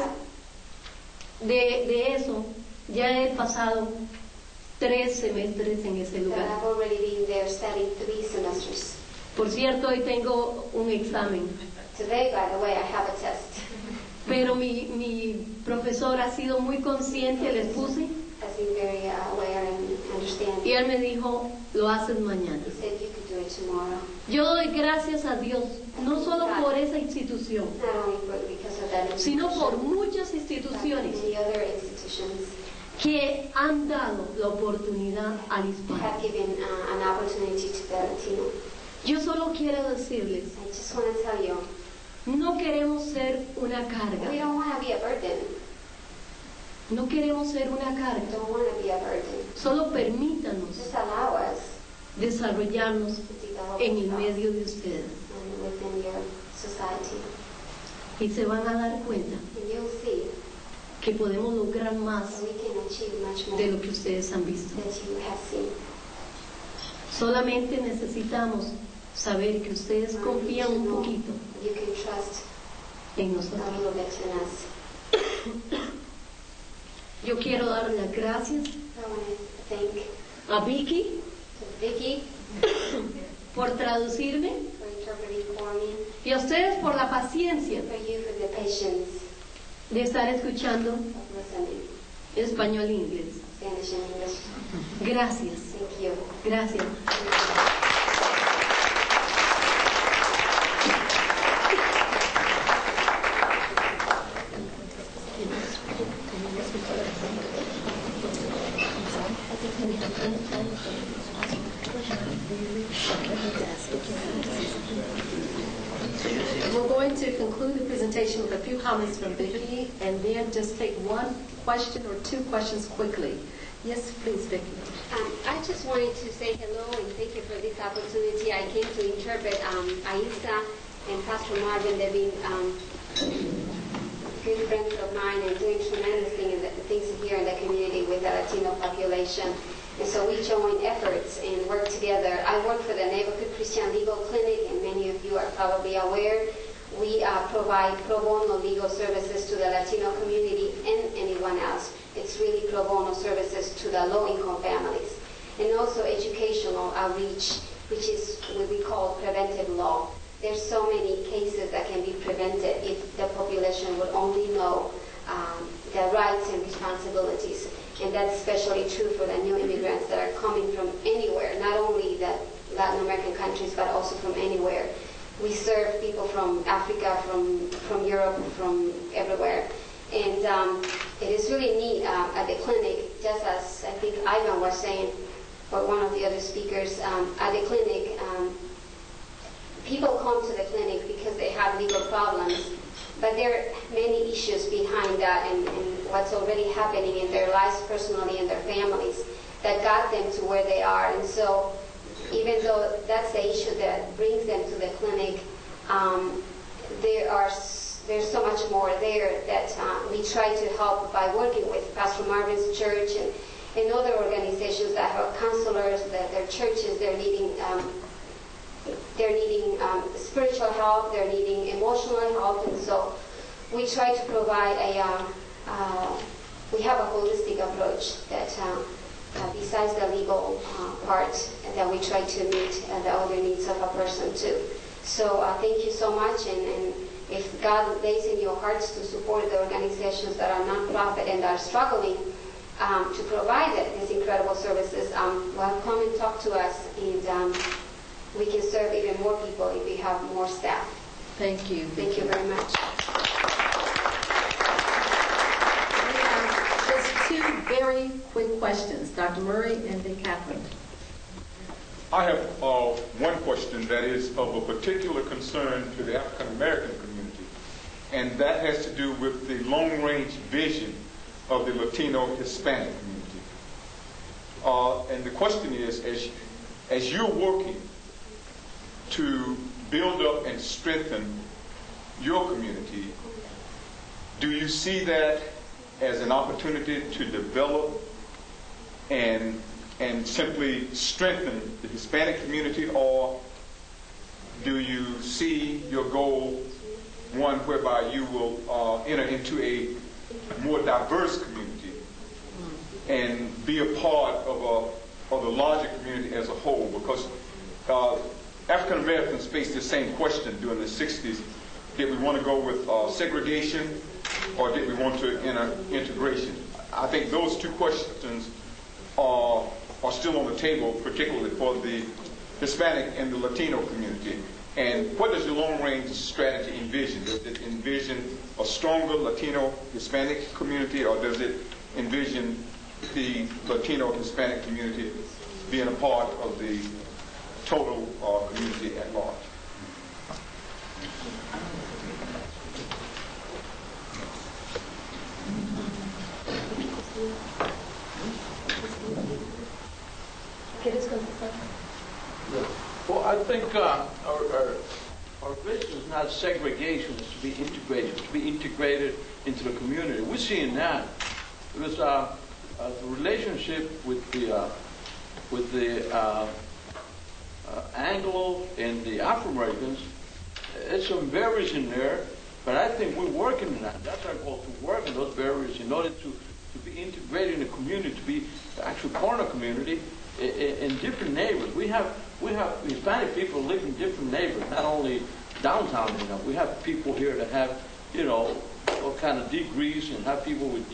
de eso ya he pasado 3 semestres en ese That lugar. I've already been there studying 3 semesters. Por cierto, hoy tengo un examen. Today, by the way, I have a test. Pero mi profesor ha sido muy consciente, les puse, Has been very aware and understanding. y él me dijo, lo haces mañana. He said you could do it tomorrow. Yo doy gracias a Dios, no solo por esa institución, Not only because of that sino institution, por muchas but instituciones many other institutions que han dado la oportunidad al hispano. have given an opportunity to the Latino. Yo solo quiero decirles, I just want to tell you, no queremos ser una we carga, don't want to be a burden. no queremos ser una We carga, don't want to be a burden. solo permítanos Just allow us desarrollarnos to develop en el ourselves medio de ustedes and within your society. y se van a dar cuenta And you'll see que podemos lograr that más we can achieve much more de lo que ustedes han visto. that you have seen. Solamente necesitamos saber que ustedes confían un poquito You can trust en a nosotros. little bit in us. Yo quiero dar las gracias I want to thank a Vicky Vicky por traducirme for interpreting for me, y a ustedes por la paciencia for you for the patience de estar escuchando of listening, español e inglés. Spanish and English. Gracias, Thank you. gracias. We're going to conclude the presentation with a few comments from Vicki, and then just take one question or 2 questions quickly. Yes, please, Vicki. I just wanted to say hello and thank you for this opportunity. I came to interpret Aisa and Pastor Marvin. They've been good friends of mine and doing tremendous things here in the community with the Latino population. And so we join efforts and work together. I work for the Neighborhood Christian Legal Clinic, and many of you are probably aware. We provide pro bono legal services to the Latino community and anyone else. It's really pro bono services to the low-income families. And also educational outreach, which is what we call preventive law. There's so many cases that can be prevented if the population would only know their rights and responsibilities. And that's especially true for the new immigrants that are coming from anywhere, not only the Latin American countries, but also from anywhere. We serve people from Africa, from Europe, from everywhere. And it is really neat at the clinic, just as I think Ivan was saying, or one of the other speakers, at the clinic, people come to the clinic because they have legal problems, but there are many issues behind that and what's already happening in their lives personally and their families that got them to where they are. And so even though that's the issue that brings them to the clinic, there's so much more there that we try to help by working with Pastor Marvin's church and other organizations that have counselors, that their churches, they're needing spiritual help, they're needing emotional help, and so we try to provide we have a holistic approach that besides the legal part, that we try to meet the other needs of a person too. So thank you so much, and if God lays in your hearts to support the organizations that are nonprofit and are struggling to provide these incredible services, well, come and talk to us, and we can serve even more people if we have more staff. Thank you. Thank you very much. We have just two very quick questions, Dr. Murray and then Catherine. I have one question that is of a particular concern to the African American community, and that has to do with the long-range vision of the Latino Hispanic community. And the question is, as you're working to build up and strengthen your community, do you see that as an opportunity to develop and simply strengthen the Hispanic community, or do you see your goal one whereby you will enter into a more diverse community and be a part of the larger community as a whole? Because African Americans faced the same question during the 60s. Did we want to go with segregation, or did we want to enter integration? I think those two questions are still on the table, particularly for the Hispanic and the Latino community. And what does your long-range strategy envision? Does it envision a stronger Latino Hispanic community, or does it envision the Latino Hispanic community being a part of the total community at large? Well, I think our vision is not segregation, it's to be integrated into the community. We're seeing that because the relationship with the Anglo and the Afro-Americans, there's some barriers in there, but I think we're working on that. That's our goal, to work on those barriers in order to be integrated in the community, to be the actual part of the community in different neighborhoods. We have Hispanic people live in different neighborhoods, not only downtown. We have people here that have, all kind of degrees, and have people with,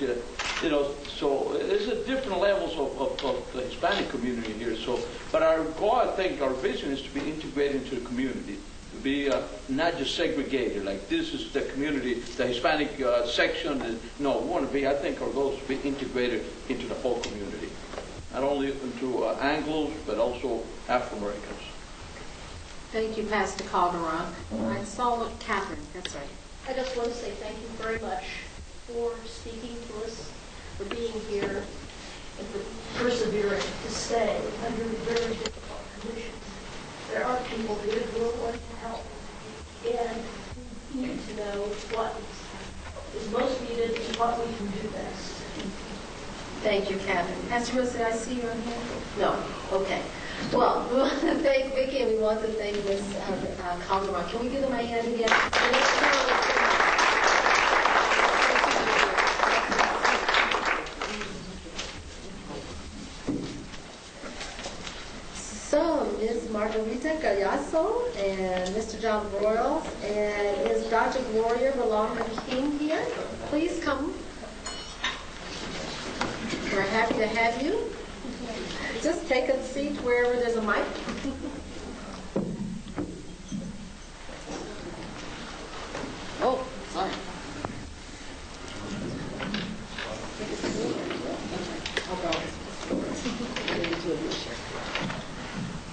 so there's a different levels of the Hispanic community here. So, but our goal, I think, our vision is to be integrated into the community, to be not just segregated, like this is the community, the Hispanic section. No, we want to be, I think our goal is to be integrated into the whole community, not only into Anglos, but also Afro-Americans. Thank you, Pastor Calderon. I saw Catherine. That's right. I just want to say thank you very much for speaking to us, for being here, and for persevering to stay under very difficult conditions. There are people here who are willing to help. And need to know what is most needed and what we can do best. Thank you, Catherine. Pastor Rossi, I see your hand? No. Okay. Well, we want to thank Vicki and we want to thank Ms. Calderon. Can we give them a hand again? So, Ms. Margarita Gallazo and Mr. John Broyles and Ms. Dr. Gloria Belonga King here, please come. We're happy to have you. Just take a seat wherever there's a mic. Oh, sorry.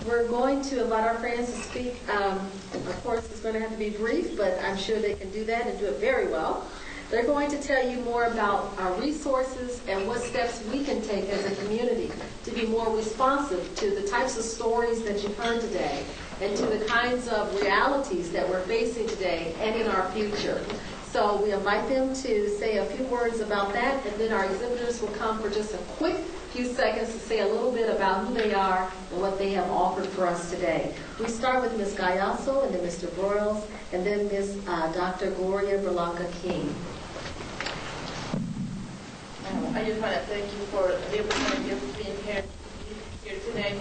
We're going to invite our friends to speak. Of course, it's going to have to be brief, but I'm sure they can do that and do it very well. They're going to tell you more about our resources and what steps we can take as a community to be more responsive to the types of stories that you've heard today and to the kinds of realities that we're facing today and in our future. So we invite them to say a few words about that, and then our exhibitors will come for just a quick few seconds to say a little bit about who they are and what they have offered for us today. We start with Ms. Gallazo and then Mr. Broyles, and then Ms. Dr. Gloria Berlanga King. I just want to thank you for the opportunity of being here today.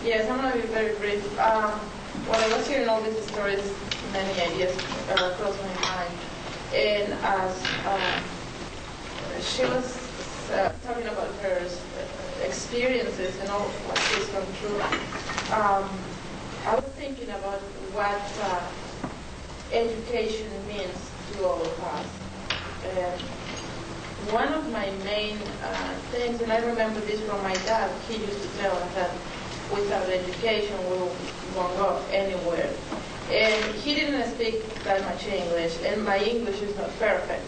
Yes, I'm going to be very brief. When I was hearing all these stories, many ideas crossed my mind. And as she was talking about her experiences and all what she's gone through, I was thinking about what education means to all of us. One of my main things, and I remember this from my dad, he used to tell us that without education we won't go anywhere. And he didn't speak that much English, and my English is not perfect.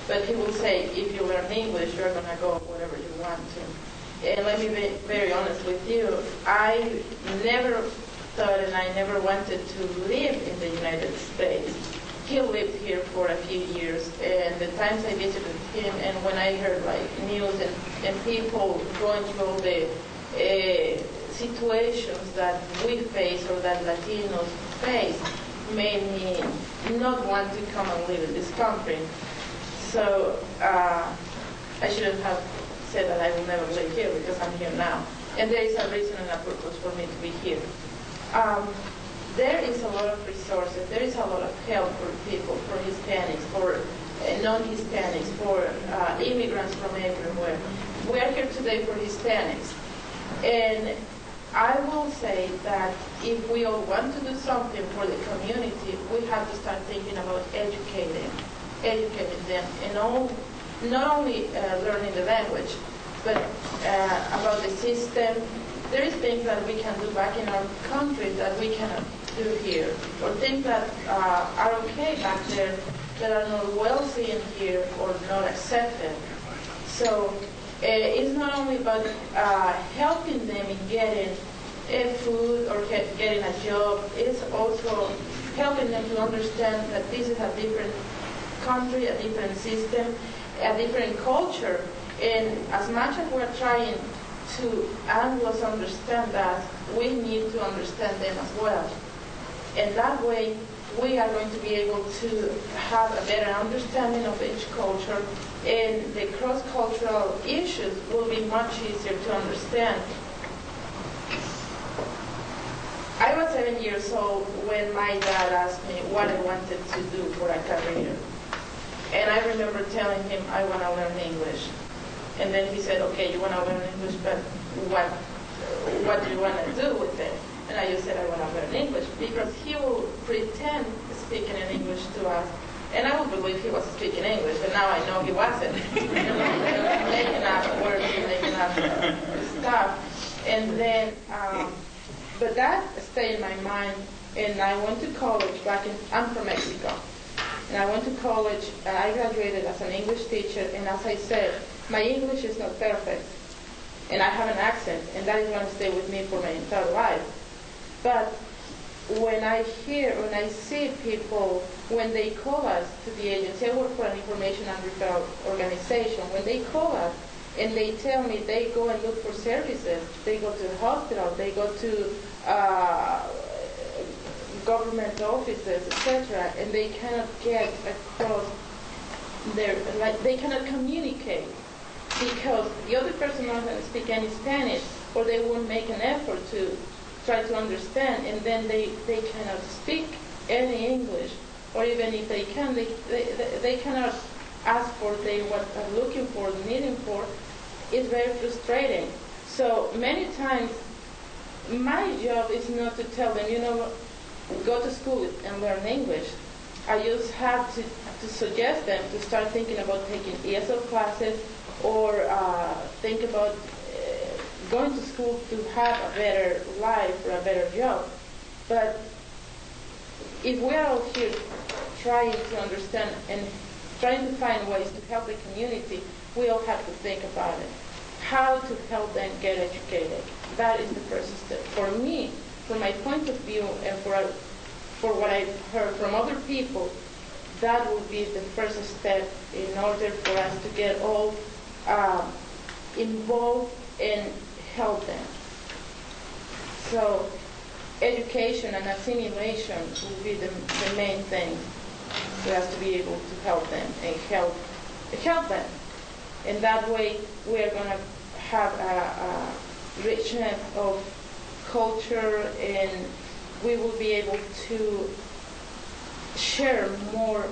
But he will say, if you learn English, you're going to go wherever you want to. And let me be very honest with you, I never thought and I never wanted to live in the United States. He lived here for a few years, and the times I visited him, and when I heard like news and people going through all the situations that we face or that Latinos face, made me not want to come and live in this country. So I shouldn't have said that I will never live here because I'm here now, and there is a reason and a purpose for me to be here. There is a lot of resources. There is a lot of help for people, for Hispanics, for non-Hispanics, for immigrants from everywhere. We are here today for Hispanics. And I will say that if we all want to do something for the community, we have to start thinking about educating them, and not only learning the language, but about the system. There is things that we can do back in our country that we cannot do here, or things that are okay back there that are not well seen here or not accepted. So it's not only about helping them in getting food or getting a job, it's also helping them to understand that this is a different country, a different system, a different culture, and as much as we're trying to Anglos understand that, we need to understand them as well. And that way, we are going to be able to have a better understanding of each culture, and the cross-cultural issues will be much easier to understand. I was 7 years old when my dad asked me what I wanted to do for a career. And I remember telling him, I want to learn English. And then he said, okay, you want to learn English, but what do you want to do with it? And I just said, I want to learn English, because he will pretend speaking in English to us. And I would believe he was speaking English, but now I know he wasn't. Making up words and making up stuff. And then, but that stayed in my mind, and I went to college I'm from Mexico. And I went to college, I graduated as an English teacher, and as I said, my English is not perfect, and I have an accent, and that is going to stay with me for my entire life. But when I see people, when they call us to the agency, I work for an information and referral organization, when they call us and they tell me they go and look for services, they go to the hospital, they go to government offices, etc., and they cannot get across they cannot communicate because the other person doesn't speak any Spanish, or they won't make an effort to try to understand, and then they cannot speak any English, or even if they can, they cannot ask for what they're looking for, needing for. It's very frustrating. So many times, my job is not to tell them, go to school and learn English. I just have to suggest them to start thinking about taking ESL classes or think about going to school to have a better life or a better job. But if we're all here trying to understand and trying to find ways to help the community, we all have to think about it. How to help them get educated. That is the first step. For me, from my point of view, and for what I've heard from other people, that would be the first step in order for us to get all involved and help them. So education and assimilation will be the main thing for us to be able to help them and help them. And that way we are going to have a richness of culture, and we will be able to share more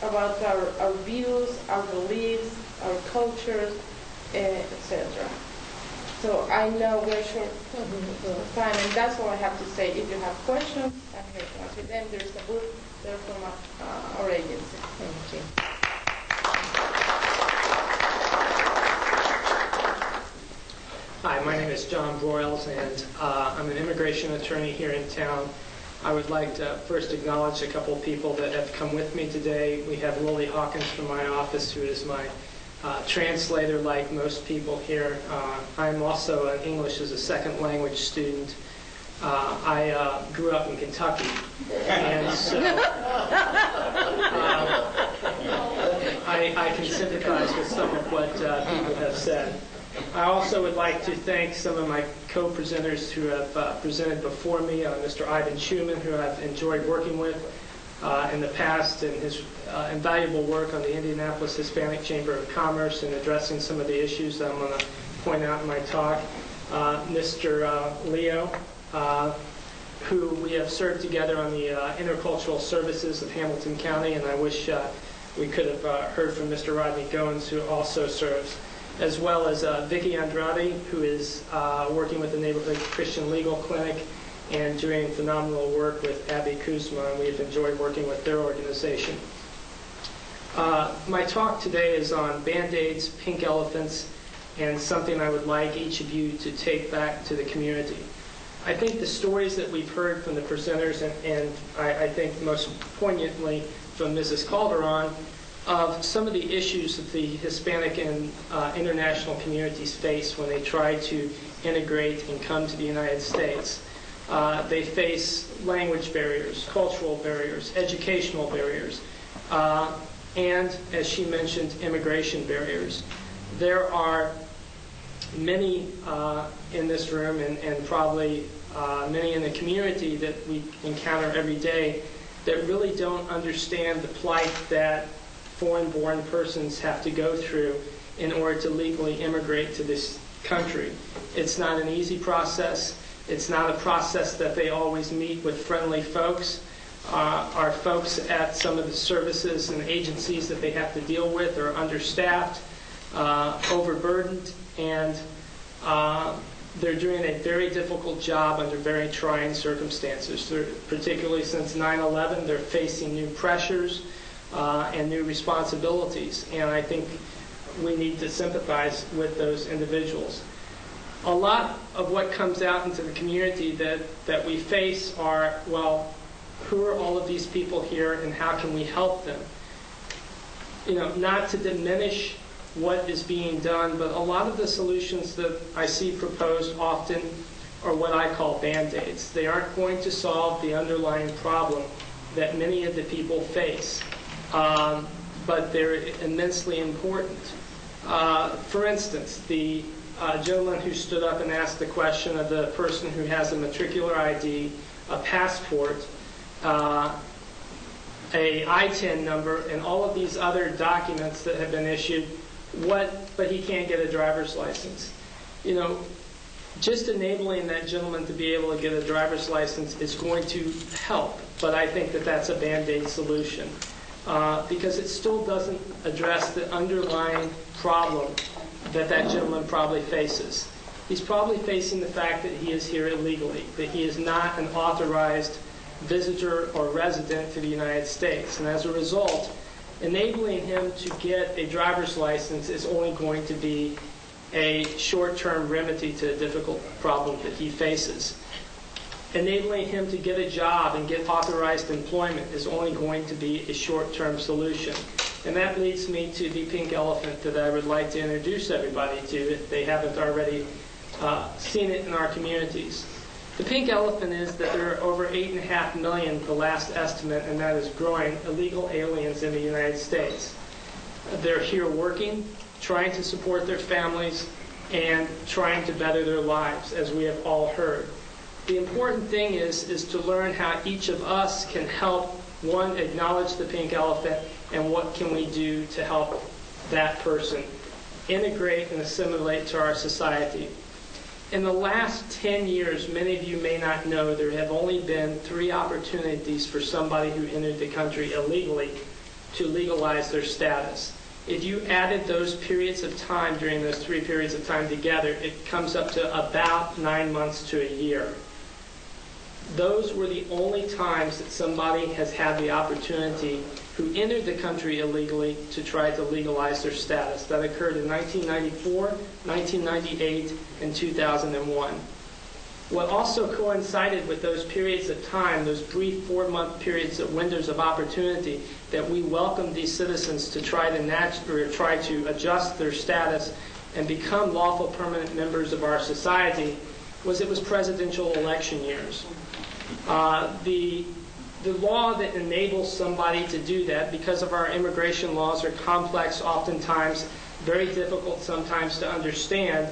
about our views, our beliefs, our cultures, etc. So I know we're short of time, and that's all I have to say. If you have questions, I'm here to answer them. There's a booth there from our agency. Thank you. Hi, my name is John Broyles, and I'm an immigration attorney here in town. I would like to first acknowledge a couple of people that have come with me today. We have Lily Hawkins from my office, who is my translator like most people here. I'm also an English as a second language student. I grew up in Kentucky, and so I can sympathize with some of what people have said. I also would like to thank some of my co-presenters who have presented before me, Mr. Ivan Schumann, who I've enjoyed working with in the past, and his invaluable work on the Indianapolis Hispanic Chamber of Commerce and addressing some of the issues that I'm going to point out in my talk. Mr. Leo, who we have served together on the intercultural services of Hamilton County, and I wish we could have heard from Mr. Rodney Goins, who also serves, as well as Vicki Andrade, who is working with the Neighborhood Christian Legal Clinic and doing phenomenal work with Abby Kuzma, and we've enjoyed working with their organization. My talk today is on Band-Aids, pink elephants, and something I would like each of you to take back to the community. I think the stories that we've heard from the presenters, and I think most poignantly from Mrs. Calderon, of some of the issues that the Hispanic and international communities face when they try to integrate and come to the United States. They face language barriers, cultural barriers, educational barriers, and, as she mentioned, immigration barriers. There are many in this room, and probably many in the community that we encounter every day, that really don't understand the plight that foreign-born persons have to go through in order to legally immigrate to this country. It's not an easy process. It's not a process that they always meet with friendly folks. Our folks at some of the services and agencies that they have to deal with are understaffed, overburdened, and they're doing a very difficult job under very trying circumstances. Particularly since 9/11, they're facing new pressures and new responsibilities, and I think we need to sympathize with those individuals. A lot of what comes out into the community that we face are, well, who are all of these people here and how can we help them? Not to diminish what is being done, but a lot of the solutions that I see proposed often are what I call Band-Aids. They aren't going to solve the underlying problem that many of the people face, but they're immensely important. For instance, the gentleman who stood up and asked the question of the person who has a matricular ID, a passport, a ITIN number, and all of these other documents that have been issued, but he can't get a driver's license. You know, just enabling that gentleman to be able to get a driver's license is going to help, but I think that that's a Band-Aid solution because it still doesn't address the underlying problem that gentleman probably faces. He's probably facing the fact that he is here illegally, that he is not an authorized visitor or resident to the United States. And as a result, enabling him to get a driver's license is only going to be a short-term remedy to a difficult problem that he faces. Enabling him to get a job and get authorized employment is only going to be a short-term solution. And that leads me to the pink elephant that I would like to introduce everybody to if they haven't already seen it in our communities. The pink elephant is that there are over 8.5 million, the last estimate, and that is growing, illegal aliens in the United States. They're here working, trying to support their families, and trying to better their lives, as we have all heard. The important thing is to learn how each of us can help, one, acknowledge the pink elephant, and what can we do to help that person integrate and assimilate to our society. In the last 10 years, many of you may not know, there have only been 3 opportunities for somebody who entered the country illegally to legalize their status. If you added those periods of time during those 3 periods of time together, it comes up to about 9 months to a year. Those were the only times that somebody has had the opportunity who entered the country illegally to try to legalize their status. That occurred in 1994, 1998, and 2001. What also coincided with those periods of time, those brief 4-month periods of windows of opportunity, that we welcomed these citizens to try to adjust their status and become lawful permanent members of our society, was it was presidential election years. The law that enables somebody to do that, because of our immigration laws, are complex, oftentimes very difficult sometimes to understand.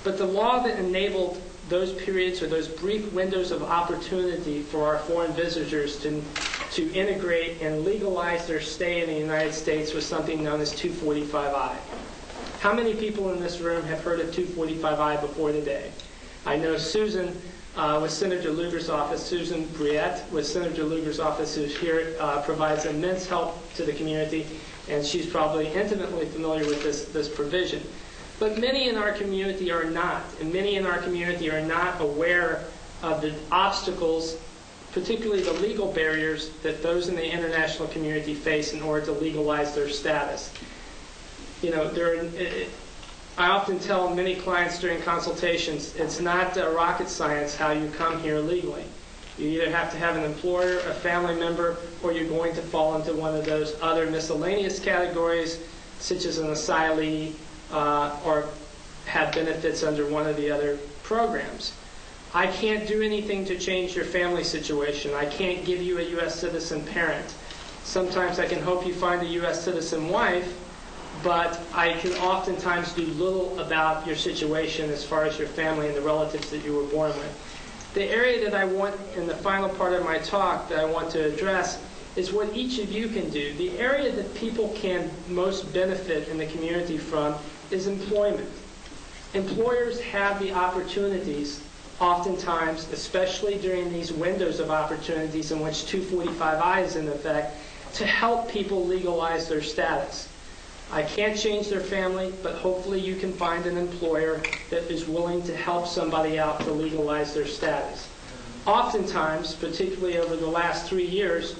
But the law that enabled those periods or those brief windows of opportunity for our foreign visitors to integrate and legalize their stay in the United States was something known as 245I. How many people in this room have heard of 245I before today? I know Susan with Senator Lugar's office, Susan Briette with Senator Lugar's office, who's here, provides immense help to the community, and she's probably intimately familiar with this provision. But many in our community are not, and many in our community are not aware of the obstacles, particularly the legal barriers, that those in the international community face in order to legalize their status. You know, I often tell many clients during consultations, it's not rocket science how you come here legally. You either have to have an employer, a family member, or you're going to fall into one of those other miscellaneous categories, such as an asylee, or have benefits under one of the other programs. I can't do anything to change your family situation. I can't give you a U.S. citizen parent. Sometimes I can help you find a U.S. citizen wife, but I can oftentimes do little about your situation as far as your family and the relatives that you were born with. The area that I want, in the final part of my talk, that I want to address is what each of you can do. The area that people can most benefit in the community from is employment. Employers have the opportunities, oftentimes, especially during these windows of opportunities in which 245I is in effect, to help people legalize their status. I can't change their family, but hopefully you can find an employer that is willing to help somebody out to legalize their status. Oftentimes, particularly over the last 3 years,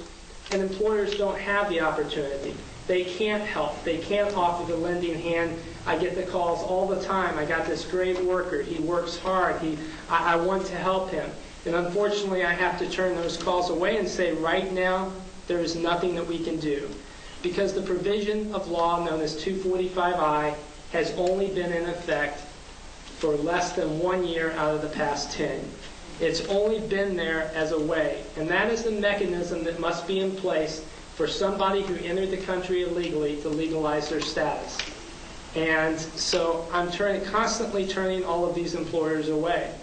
and employers don't have the opportunity. They can't help. They can't offer the lending hand. I get the calls all the time. I got this great worker. He works hard. I want to help him. And unfortunately, I have to turn those calls away and say, right now, there is nothing that we can do. Because the provision of law known as 245I has only been in effect for less than 1 year out of the past 10. It's only been there as a way, and that is the mechanism that must be in place for somebody who entered the country illegally to legalize their status. And so I'm constantly turning all of these employers away.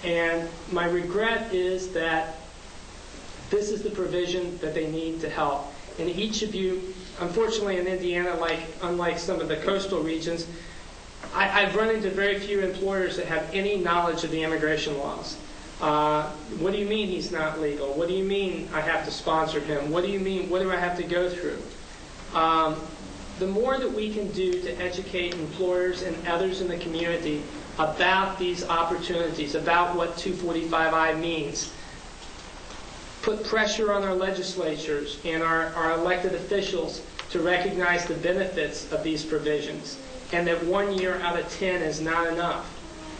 And my regret is that this is the provision that they need to help. And each of you, unfortunately in Indiana, unlike some of the coastal regions, I've run into very few employers that have any knowledge of the immigration laws. What do you mean he's not legal? What do you mean I have to sponsor him? What do you mean, what do I have to go through? The more that we can do to educate employers and others in the community about these opportunities, about what 245I means, put pressure on our legislatures and our elected officials to recognize the benefits of these provisions, and that 1 year out of 10 is not enough.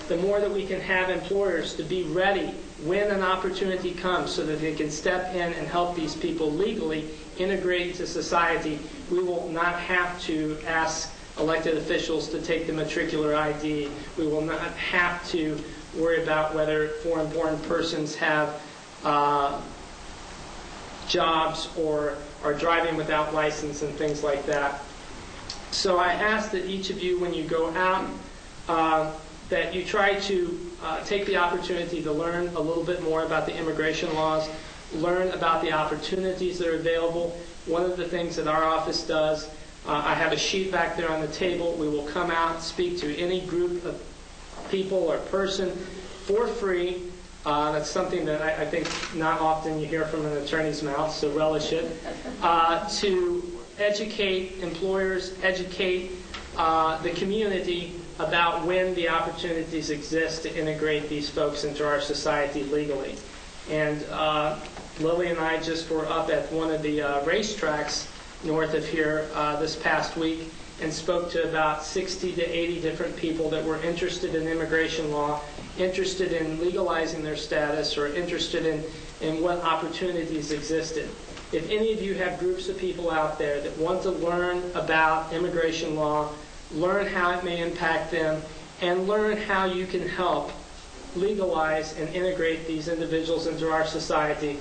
The more that we can have employers to be ready when an opportunity comes so that they can step in and help these people legally integrate into society, we will not have to ask elected officials to take the matricular ID. We will not have to worry about whether foreign-born persons have jobs or are driving without license and things like that. So I ask that each of you, when you go out, that you try to take the opportunity to learn a little bit more about the immigration laws, learn about the opportunities that are available. One of the things that our office does, I have a sheet back there on the table. We will come out and speak to any group of people or person for free. That's something that I think not often you hear from an attorney's mouth, so relish it. To educate employers, educate the community about when the opportunities exist to integrate these folks into our society legally. And Lily and I just were up at one of the racetracks north of here this past week and spoke to about 60 to 80 different people that were interested in immigration law, interested in legalizing their status, or interested in what opportunities existed. If any of you have groups of people out there that want to learn about immigration law, learn how it may impact them, and learn how you can help legalize and integrate these individuals into our society,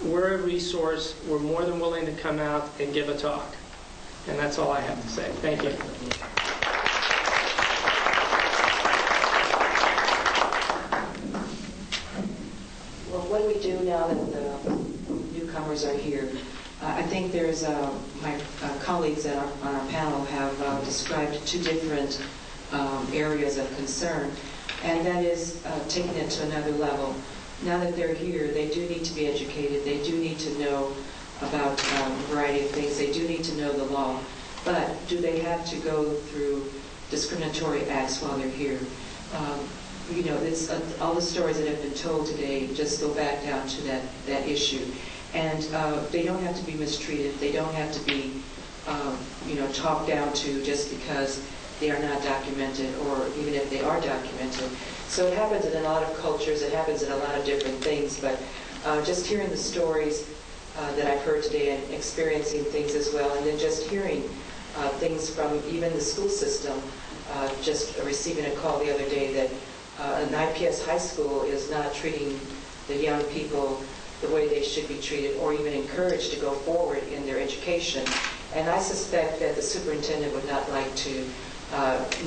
we're a resource. We're more than willing to come out and give a talk. And that's all I have to say. Thank you. Well, what do we do now that the newcomers are here? I think there's my colleagues that are on our panel have described two different areas of concern, and that is taking it to another level. Now that they're here, they do need to be educated. They do need to know about a variety of things. They do need to know the law. But do they have to go through discriminatory acts while they're here? You know, it's, all the stories that have been told today just go back down to that issue. And they don't have to be mistreated. They don't have to be, you know, talked down to just because they are not documented, or even if they are documented. So it happens in a lot of cultures. It happens in a lot of different things. But just hearing the stories that I've heard today and experiencing things as well, and then just hearing things from even the school system, just receiving a call the other day that an IPS high school is not treating the young people the way they should be treated, or even encouraged to go forward in their education. And I suspect that the superintendent would not like to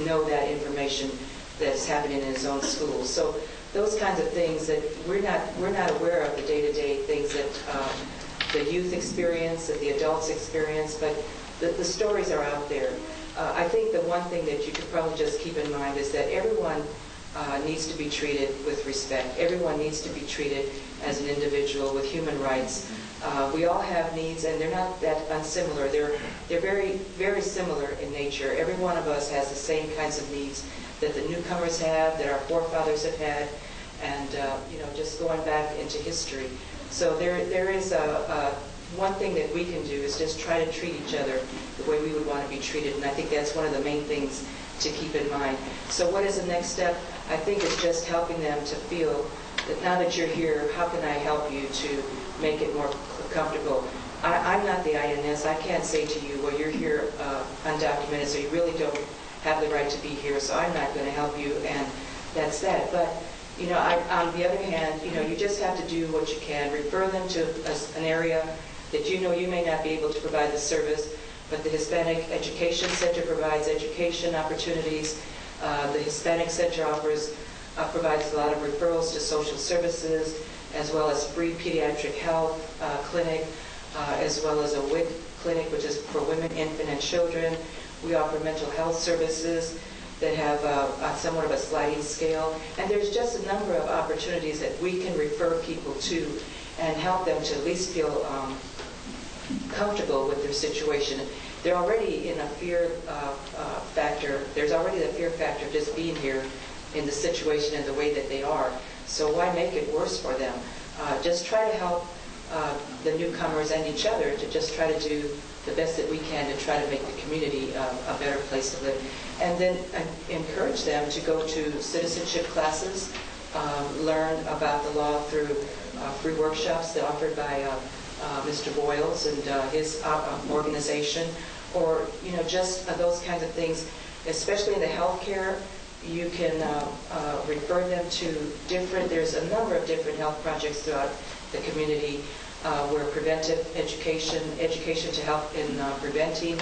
know that information that's happening in his own school. So those kinds of things that we're not aware of, the day-to-day things that the youth experience, that the adults experience, but the stories are out there. I think the one thing that you could probably just keep in mind is that everyone needs to be treated with respect. Everyone needs to be treated as an individual with human rights. We all have needs, and they're not that unsimilar. They're very, very similar in nature. Every one of us has the same kinds of needs that the newcomers have, that our forefathers have had, and you know, just going back into history. So there is one thing that we can do is just try to treat each other the way we would want to be treated, and I think that's one of the main things to keep in mind. So what is the next step? I think it's just helping them to feel that now that you're here, how can I help you to make it more comfortable? I'm not the INS. I can't say to you, well, you're here undocumented, so you really don't have the right to be here, so I'm not going to help you, and that's that. But, on the other hand, you just have to do what you can. Refer them to an area that you may not be able to provide the service, but the Hispanic Education Center provides education opportunities. The Hispanic Center provides a lot of referrals to social services, as well as free pediatric health clinic, as well as a WIC clinic, which is for women, infant, and children. We offer mental health services that have somewhat of a sliding scale. And there's just a number of opportunities that we can refer people to and help them to at least feel comfortable with their situation. They're already in a fear factor. There's already the fear factor of just being here in the situation and the way that they are. So why make it worse for them? Just try to help the newcomers and each other to just try to do the best that we can to try to make the community a better place to live. And then encourage them to go to citizenship classes, learn about the law through free workshops that are offered by Mr. Boyles and his organization, or just those kinds of things, especially in the healthcare. You can refer them to there's a number of different health projects throughout the community where preventive education to help in preventing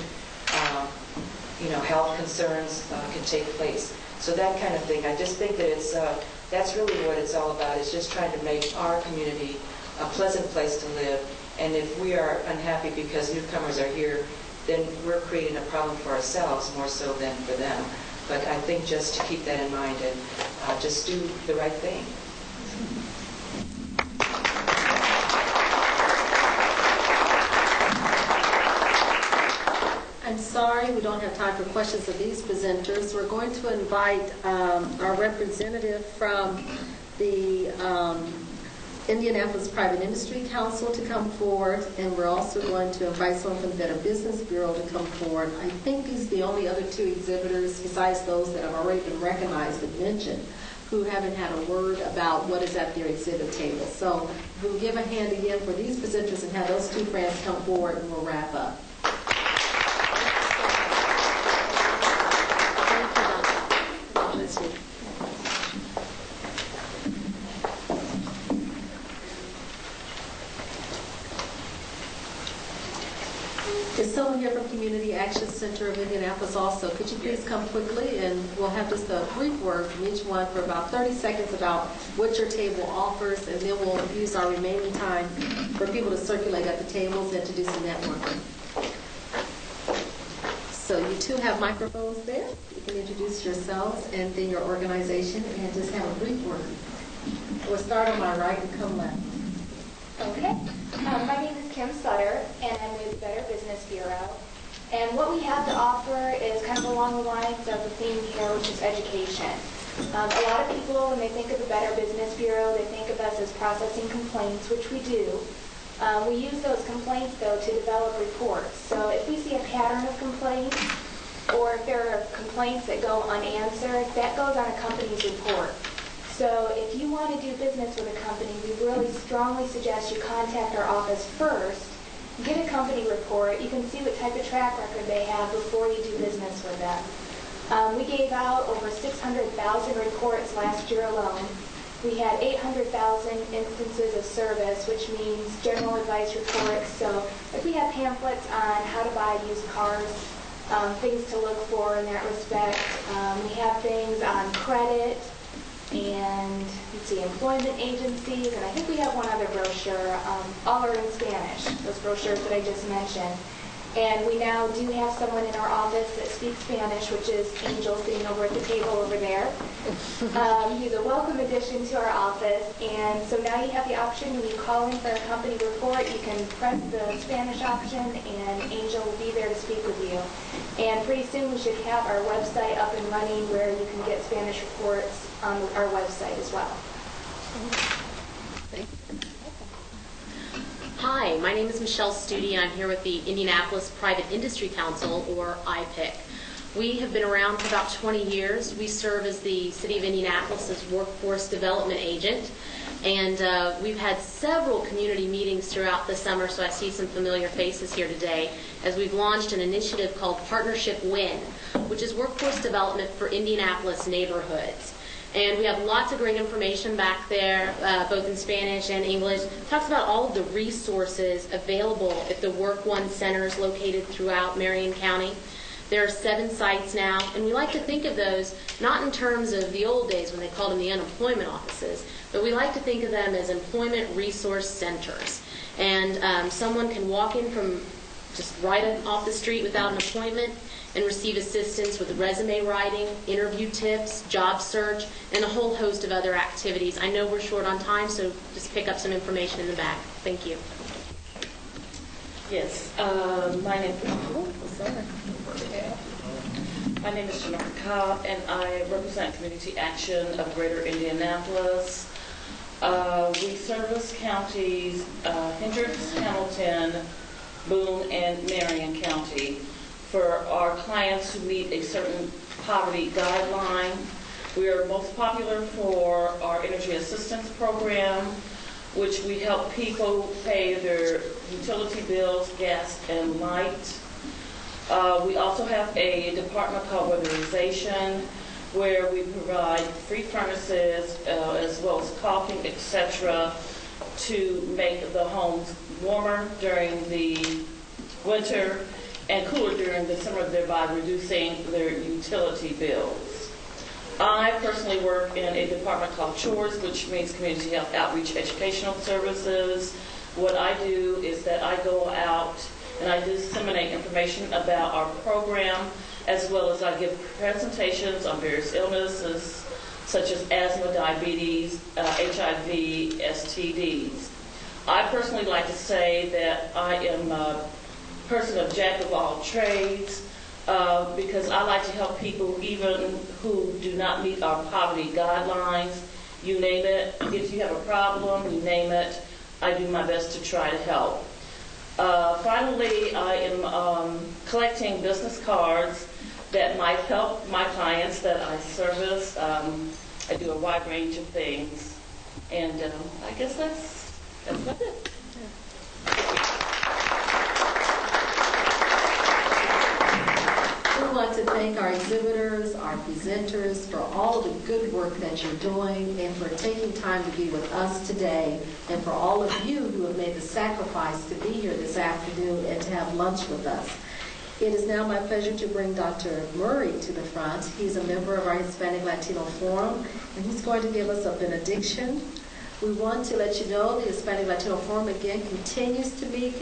health concerns can take place. So that kind of thing. I just think that that's really what it's all about, is just trying to make our community a pleasant place to live. And if we are unhappy because newcomers are here, then we're creating a problem for ourselves more so than for them. But I think just to keep that in mind and just do the right thing. I'm sorry, we don't have time for questions of these presenters. We're going to invite our representative from the Indianapolis Private Industry Council to come forward, and we're also going to invite someone from the Better Business Bureau to come forward. I think these are the only other two exhibitors, besides those that have already been recognized and mentioned, who haven't had a word about what is at their exhibit table. So we'll give a hand again for these presenters and have those two friends come forward, and we'll wrap up. Is someone here from Community Action Center of Indianapolis also? Could you please come quickly, and we'll have just a brief word from each one for about 30 seconds about what your table offers, and then we'll use our remaining time for people to circulate at the tables and to do some networking. So you two have microphones there. You can introduce yourselves and then your organization and just have a brief word. We'll start on my right and come left. Okay. My name is Kim Sutter, and I'm with Better Business Bureau. And what we have to offer is kind of along the lines of the theme here, which is education. A lot of people, when they think of the Better Business Bureau, they think of us as processing complaints, which we do. We use those complaints, though, to develop reports. So if we see a pattern of complaints, or if there are complaints that go unanswered, that goes on a company's report. So if you want to do business with a company, we really strongly suggest you contact our office first, get a company report. You can see what type of track record they have before you do business with them. We gave out over 600,000 reports last year alone. We had 800,000 instances of service, which means general advice reports. So if we have pamphlets on how to buy used cars, things to look for in that respect. We have things on credit, and let's see, employment agencies, and I think we have one other brochure. All are in Spanish, those brochures that I just mentioned. And we now do have someone in our office that speaks Spanish, which is Angel sitting over at the table over there. He's a welcome addition to our office, and so now you have the option when you call in for a company report, you can press the Spanish option, and Angel will be there to speak with you. And pretty soon we should have our website up and running where you can get Spanish reports on our website as well. Hi, my name is Michelle Studi, and I'm here with the Indianapolis Private Industry Council, or IPIC. We have been around for about 20 years. We serve as the City of Indianapolis' workforce development agent, And we've had several community meetings throughout the summer, so I see some familiar faces here today, as we've launched an initiative called Partnership Win, which is workforce development for Indianapolis neighborhoods. And we have lots of great information back there, both in Spanish and English. It talks about all of the resources available at the Work One centers located throughout Marion County. There are 7 sites now, and we like to think of those not in terms of the old days when they called them the unemployment offices, but we like to think of them as employment resource centers. And someone can walk in from just right off the street without an appointment and receive assistance with resume writing, interview tips, job search, and a whole host of other activities. I know we're short on time, so just pick up some information in the back. Thank you. Yes, my name is Jennifer Cobb, and I represent Community Action of Greater Indianapolis. We service counties Hendricks, Hamilton, Boone, and Marion County. For our clients who meet a certain poverty guideline, we are most popular for our energy assistance program, which we help people pay their utility bills, gas, and light. We also have a department called Weatherization, where we provide free furnaces as well as caulking, etc., to make the homes warmer during the winter and cooler during the summer, thereby reducing their utility bills. I personally work in a department called CHORES, which means Community Health Outreach Educational Services. What I do is that I go out and I disseminate information about our program, as well as I give presentations on various illnesses such as asthma, diabetes, HIV, STDs. I personally like to say that I am a person of jack of all trades, because I like to help people even who do not meet our poverty guidelines. You name it. If you have a problem, you name it, I do my best to try to help. Finally, I am collecting business cards that might help my clients that I service. I do a wide range of things, and I guess that's about it. We want to thank our exhibitors, our presenters for all the good work that you're doing and for taking time to be with us today, and for all of you who have made the sacrifice to be here this afternoon and to have lunch with us. It is now my pleasure to bring Dr. Murray to the front. He's a member of our Hispanic Latino Forum, and he's going to give us a benediction. We want to let you know the Hispanic Latino Forum, again, continues to do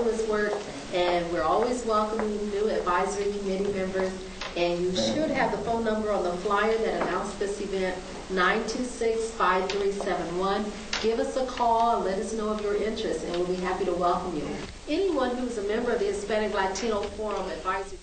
its work, and we're always welcoming new advisory committee members. And you should have the phone number on the flyer that announced this event, 926-5371. Give us a call and let us know of your interest, and we'll be happy to welcome you. Anyone who's a member of the Hispanic Latino Forum Advisory